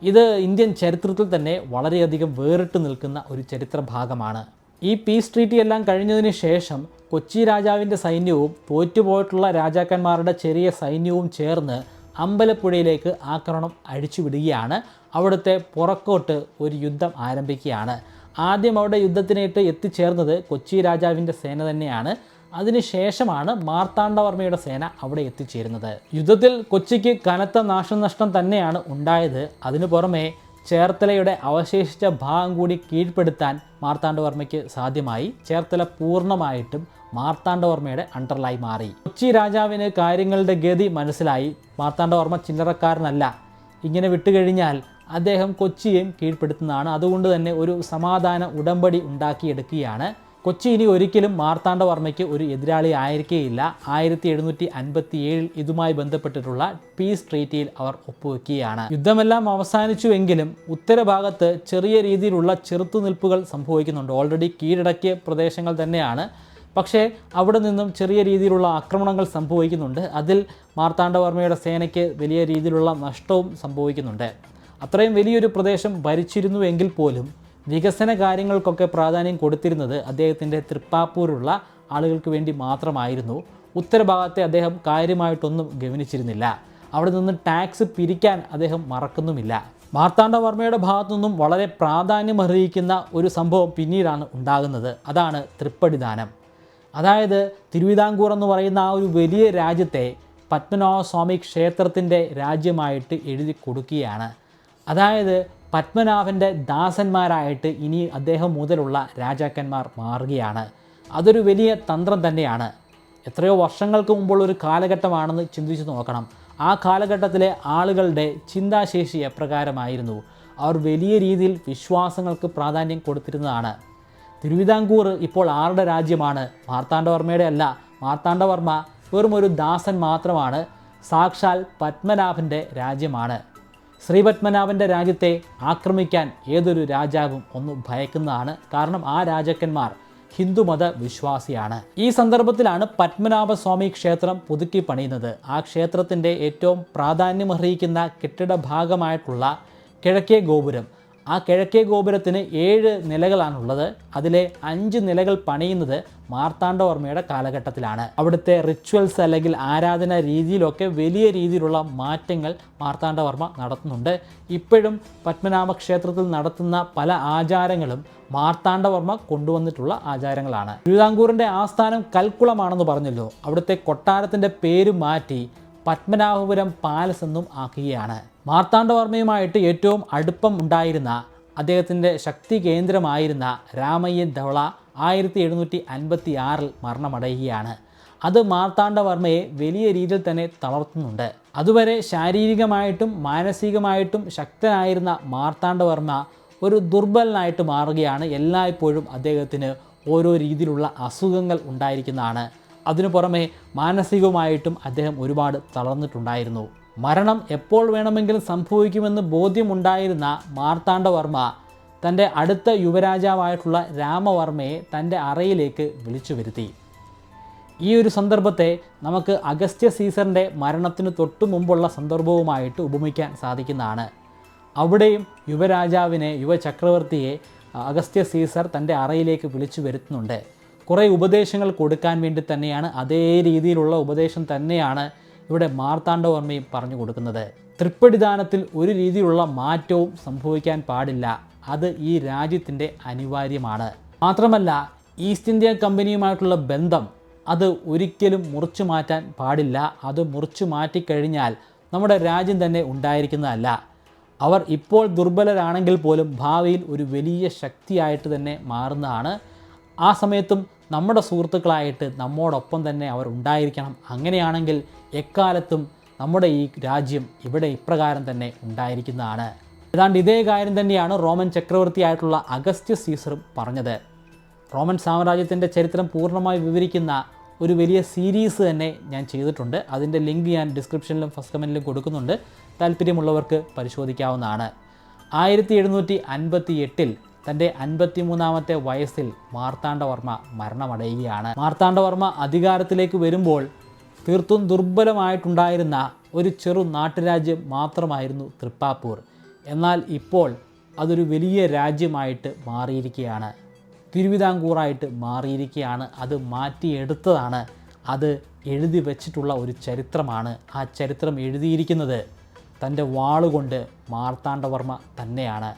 ഇത് ഇന്ത്യൻ ചരിത്രത്തിൽ തന്നെ വളരെയധികം വേറിട്ട് നിൽക്കുന്ന ഒരു ചരിത്ര ഭാഗമാണ്. ഈ പീസ് ട്രീറ്റി എല്ലാം കഴിഞ്ഞതിന് ശേഷം കൊച്ചി രാജാവിൻ്റെ സൈന്യവും തോറ്റുപോയിട്ടുള്ള രാജാക്കന്മാരുടെ ചെറിയ സൈന്യവും ചേർന്ന് അമ്പലപ്പുഴയിലേക്ക് ആക്രമണം അഴിച്ചുവിടുകയാണ്. അവിടുത്തെ പുറക്കോട്ട് ഒരു യുദ്ധം ആരംഭിക്കുകയാണ്. ആദ്യം അവിടെ യുദ്ധത്തിനായിട്ട് എത്തിച്ചേർന്നത് കൊച്ചി രാജാവിൻ്റെ സേന തന്നെയാണ്. അതിനുശേഷമാണ് മാർത്താണ്ഡവർമ്മയുടെ സേന അവിടെ എത്തിച്ചേരുന്നത്. യുദ്ധത്തിൽ കൊച്ചിക്ക് കനത്ത നാശനഷ്ടം തന്നെയാണ് ഉണ്ടായത്. അതിനു പുറമെ ചേർത്തലയുടെ അവശേഷിച്ച ഭാഗം കൂടി കീഴ്പ്പെടുത്താൻ മാർത്താണ്ഡവർമ്മയ്ക്ക് സാധ്യമായി. ചേർത്തല പൂർണ്ണമായിട്ടും മാർത്താണ്ഡവർമ്മയുടെ അണ്ടറിലായി മാറി. കൊച്ചി രാജാവിന് കാര്യങ്ങളുടെ ഗതി മനസ്സിലായി. മാർത്താണ്ഡവർമ്മ ചില്ലറക്കാരനല്ല, ഇങ്ങനെ വിട്ടുകഴിഞ്ഞാൽ അദ്ദേഹം കൊച്ചിയെയും കീഴ്പ്പെടുത്തുന്നതാണ്. അതുകൊണ്ട് തന്നെ ഒരു സമാധാന ഉടമ്പടി ഉണ്ടാക്കിയെടുക്കുകയാണ്. കൊച്ചി ഇനി ഒരിക്കലും മാർത്താണ്ഡവർമ്മയ്ക്ക് ഒരു എതിരാളി ആയിരിക്കുകയില്ല. 1757 ഇതുമായി ബന്ധപ്പെട്ടിട്ടുള്ള പീസ് ട്രീറ്റിയിൽ അവർ ഒപ്പുവെക്കുകയാണ്. യുദ്ധമെല്ലാം അവസാനിച്ചുവെങ്കിലും ഉത്തരഭാഗത്ത് ചെറിയ രീതിയിലുള്ള ചെറുത്തുനിൽപ്പുകൾ സംഭവിക്കുന്നുണ്ട്. ഓൾറെഡി കീഴടക്കിയ പ്രദേശങ്ങൾ തന്നെയാണ്, പക്ഷേ അവിടെ നിന്നും ചെറിയ രീതിയിലുള്ള ആക്രമണങ്ങൾ സംഭവിക്കുന്നുണ്ട്. അതിൽ മാർത്താണ്ഡവർമ്മയുടെ സേനയ്ക്ക് വലിയ രീതിയിലുള്ള നഷ്ടവും സംഭവിക്കുന്നുണ്ട്. അത്രയും വലിയൊരു പ്രദേശം ഭരിച്ചിരുന്നുവെങ്കിൽ പോലും വികസന കാര്യങ്ങൾക്കൊക്കെ പ്രാധാന്യം കൊടുത്തിരുന്നത് അദ്ദേഹത്തിൻ്റെ തൃപ്പാപ്പൂരുള്ള ആളുകൾക്ക് വേണ്ടി മാത്രമായിരുന്നു. ഉത്തരഭാഗത്തെ അദ്ദേഹം കാര്യമായിട്ടൊന്നും ഗവനിച്ചിരുന്നില്ല. അവിടെ നിന്ന് ടാക്സ് പിരിക്കാൻ അദ്ദേഹം മറക്കുന്നുമില്ല. മാർത്താണ്ഡവർമ്മയുടെ ഭാഗത്തു നിന്നും വളരെ പ്രാധാന്യമർഹിക്കുന്ന ഒരു സംഭവം പിന്നീടാണ് ഉണ്ടാകുന്നത്. അതാണ് തൃപ്പടിദാനം. അതായത് തിരുവിതാംകൂർ എന്ന് പറയുന്ന ആ ഒരു വലിയ രാജ്യത്തെ പത്മനാഭസ്വാമി ക്ഷേത്രത്തിൻ്റെ രാജ്യമായിട്ട് എഴുതി കൊടുക്കുകയാണ്. അതായത് പത്മനാഭൻ്റെ ദാസന്മാരായിട്ട് ഇനി അദ്ദേഹം മുതലുള്ള രാജാക്കന്മാർ മാറുകയാണ്. അതൊരു വലിയ തന്ത്രം തന്നെയാണ്. എത്രയോ വർഷങ്ങൾക്ക് മുമ്പുള്ളൊരു കാലഘട്ടമാണെന്ന് ചിന്തിച്ച് നോക്കണം. ആ കാലഘട്ടത്തിലെ ആളുകളുടെ ചിന്താശേഷി എപ്രകാരമായിരുന്നു. അവർ വലിയ രീതിയിൽ വിശ്വാസങ്ങൾക്ക് പ്രാധാന്യം കൊടുത്തിരുന്നതാണ്. തിരുവിതാംകൂർ ഇപ്പോൾ ആരുടെ രാജ്യമാണ്? മാർത്താണ്ഡവർമ്മയുടെ അല്ല. മാർത്താണ്ഡവർമ്മ വെറും ഒരു ദാസൻ മാത്രമാണ്. സാക്ഷാൽ പത്മനാഭൻ്റെ രാജ്യമാണ്. ശ്രീപത്മനാഭൻ്റെ രാജ്യത്തെ ആക്രമിക്കാൻ ഏതൊരു രാജാവും ഒന്ന് ഭയക്കുന്നതാണ്. കാരണം ആ രാജാക്കന്മാർ ഹിന്ദുമത വിശ്വാസിയാണ്. ഈ സന്ദർഭത്തിലാണ് പത്മനാഭസ്വാമി ക്ഷേത്രം പുതുക്കി പണിയുന്നത്. ആ ക്ഷേത്രത്തിൻ്റെ ഏറ്റവും പ്രാധാന്യമർഹിക്കുന്ന കെട്ടിട ഭാഗമായിട്ടുള്ള കിഴക്കേ ഗോപുരം, ആ കിഴക്കേ ഗോപുരത്തിന് 7 നിലകളാണുള്ളത്. അതിലെ 5 നിലകൾ പണിയുന്നത് മാർത്താണ്ഡവർമ്മയുടെ കാലഘട്ടത്തിലാണ്. അവിടുത്തെ റിച്വൽസ് അല്ലെങ്കിൽ ആരാധന രീതിയിലൊക്കെ വലിയ രീതിയിലുള്ള മാറ്റങ്ങൾ മാർത്താണ്ഡവർമ്മ നടത്തുന്നുണ്ട്. ഇപ്പോഴും പത്മനാഭ ക്ഷേത്രത്തിൽ നടത്തുന്ന പല ആചാരങ്ങളും മാർത്താണ്ഡവർമ്മ കൊണ്ടുവന്നിട്ടുള്ള ആചാരങ്ങളാണ്. തിരുവിതാംകൂറിൻ്റെ ആസ്ഥാനം കൽക്കുളമാണെന്ന് പറഞ്ഞല്ലോ. അവിടുത്തെ കൊട്ടാരത്തിൻ്റെ പേര് മാറ്റി പത്മനാഭപുരം പാലസ് എന്നും ആക്കുകയാണ്. മാർത്താണ്ഡവർമ്മയുമായിട്ട് ഏറ്റവും അടുപ്പം ഉണ്ടായിരുന്ന അദ്ദേഹത്തിൻ്റെ ശക്തി കേന്ദ്രമായിരുന്ന രാമയ്യൻ ധവള 1756 മരണമടയുകയാണ്. അത് മാർത്താണ്ഡവർമ്മയെ വലിയ രീതിയിൽ തന്നെ തളർത്തുന്നുണ്ട്. അതുവരെ ശാരീരികമായിട്ടും മാനസികമായിട്ടും ശക്തനായിരുന്ന മാർത്താണ്ഡവർമ്മ ഒരു ദുർബലനായിട്ട് മാറുകയാണ്. എല്ലായ്പ്പോഴും അദ്ദേഹത്തിന് ഓരോ രീതിയിലുള്ള അസുഖങ്ങൾ ഉണ്ടായിരിക്കുന്നതാണ്. അതിനു പുറമെ മാനസികമായിട്ടും അദ്ദേഹം ഒരുപാട് തളർന്നിട്ടുണ്ടായിരുന്നു. മരണം എപ്പോൾ വേണമെങ്കിലും സംഭവിക്കുമെന്ന് ബോധ്യമുണ്ടായിരുന്ന മാർത്താണ്ഡവർമ്മ തൻ്റെ അടുത്ത യുവരാജാവായിട്ടുള്ള രാമവർമ്മയെ തൻ്റെ അറയിലേക്ക് വിളിച്ചു വരുത്തി. ഈ ഒരു സന്ദർഭത്തെ നമുക്ക് അഗസ്ത്യ സീസറിൻ്റെ മരണത്തിന് തൊട്ടു മുമ്പുള്ള സന്ദർഭവുമായിട്ട് ഉപമിക്കാൻ സാധിക്കുന്നതാണ്. അവിടെയും യുവരാജാവിനെ, യുവചക്രവർത്തിയെ അഗസ്ത്യ സീസർ തൻ്റെ അറയിലേക്ക് വിളിച്ചു വരുത്തുന്നുണ്ട്. കുറേ ഉപദേശങ്ങൾ കൊടുക്കാൻ വേണ്ടി തന്നെയാണ്, അതേ രീതിയിലുള്ള ഉപദേശം തന്നെയാണ് ഇവിടെ മാർത്താണ്ഡവർമ്മയും പറഞ്ഞു കൊടുക്കുന്നത്. തൃപ്പടിദാനത്തിൽ ഒരു രീതിയിലുള്ള മാറ്റവും സംഭവിക്കാൻ പാടില്ല, അത് ഈ രാജ്യത്തിൻ്റെ അനിവാര്യമാണ്. മാത്രമല്ല ഈസ്റ്റ് ഇന്ത്യ കമ്പനിയുമായിട്ടുള്ള ബന്ധം അത് ഒരിക്കലും മുറിച്ചു മാറ്റാൻ പാടില്ല. അത് മുറിച്ചു മാറ്റിക്കഴിഞ്ഞാൽ നമ്മുടെ രാജ്യം തന്നെ ഉണ്ടായിരിക്കുന്നതല്ല. അവർ ഇപ്പോൾ ദുർബലരാണെങ്കിൽ പോലും ഭാവിയിൽ ഒരു വലിയ ശക്തിയായിട്ട് തന്നെ മാറുന്നതാണ്. ആ സമയത്തും നമ്മുടെ സുഹൃത്തുക്കളായിട്ട് നമ്മോടൊപ്പം തന്നെ അവർ ഉണ്ടായിരിക്കണം. അങ്ങനെയാണെങ്കിൽ എക്കാലത്തും നമ്മുടെ ഈ രാജ്യം ഇവിടെ ഇപ്രകാരം തന്നെ ഉണ്ടായിരിക്കുന്നതാണ്. ഏതാണ്ട് ഇതേ കാര്യം തന്നെയാണ് റോമൻ ചക്രവർത്തിയായിട്ടുള്ള അഗസ്ത്യ സീസറും പറഞ്ഞത്. റോമൻ സാമ്രാജ്യത്തിൻ്റെ ചരിത്രം പൂർണ്ണമായി വിവരിക്കുന്ന ഒരു വലിയ സീരീസ് തന്നെ ഞാൻ ചെയ്തിട്ടുണ്ട്. അതിൻ്റെ ലിങ്ക് ഞാൻ ഡിസ്ക്രിപ്ഷനിലും ഫസ്റ്റ് കമൻറ്റിലും കൊടുക്കുന്നുണ്ട്. താല്പര്യമുള്ളവർക്ക് പരിശോധിക്കാവുന്നതാണ്. 1758 തൻ്റെ 53-ാമത്തെ വയസ്സിൽ മാർത്താണ്ഡവർമ്മ മരണമടയുകയാണ്. മാർത്താണ്ഡവർമ്മ അധികാരത്തിലേക്ക് വരുമ്പോൾ തീർത്തും ദുർബലമായിട്ടുണ്ടായിരുന്ന ഒരു ചെറു നാട്ടുരാജ്യം മാത്രമായിരുന്നു തൃപ്പാപ്പൂർ. എന്നാൽ ഇപ്പോൾ അതൊരു വലിയ രാജ്യമായിട്ട് മാറിയിരിക്കുകയാണ്, തിരുവിതാംകൂറായിട്ട് മാറിയിരിക്കുകയാണ്. അത് മാറ്റിയെടുത്തതാണ്, അത് എഴുതി വച്ചിട്ടുള്ള ഒരു ചരിത്രമാണ്. ആ ചരിത്രം എഴുതിയിരിക്കുന്നത് തൻ്റെ വാളുകൊണ്ട് മാർത്താണ്ഡവർമ്മ തന്നെയാണ്.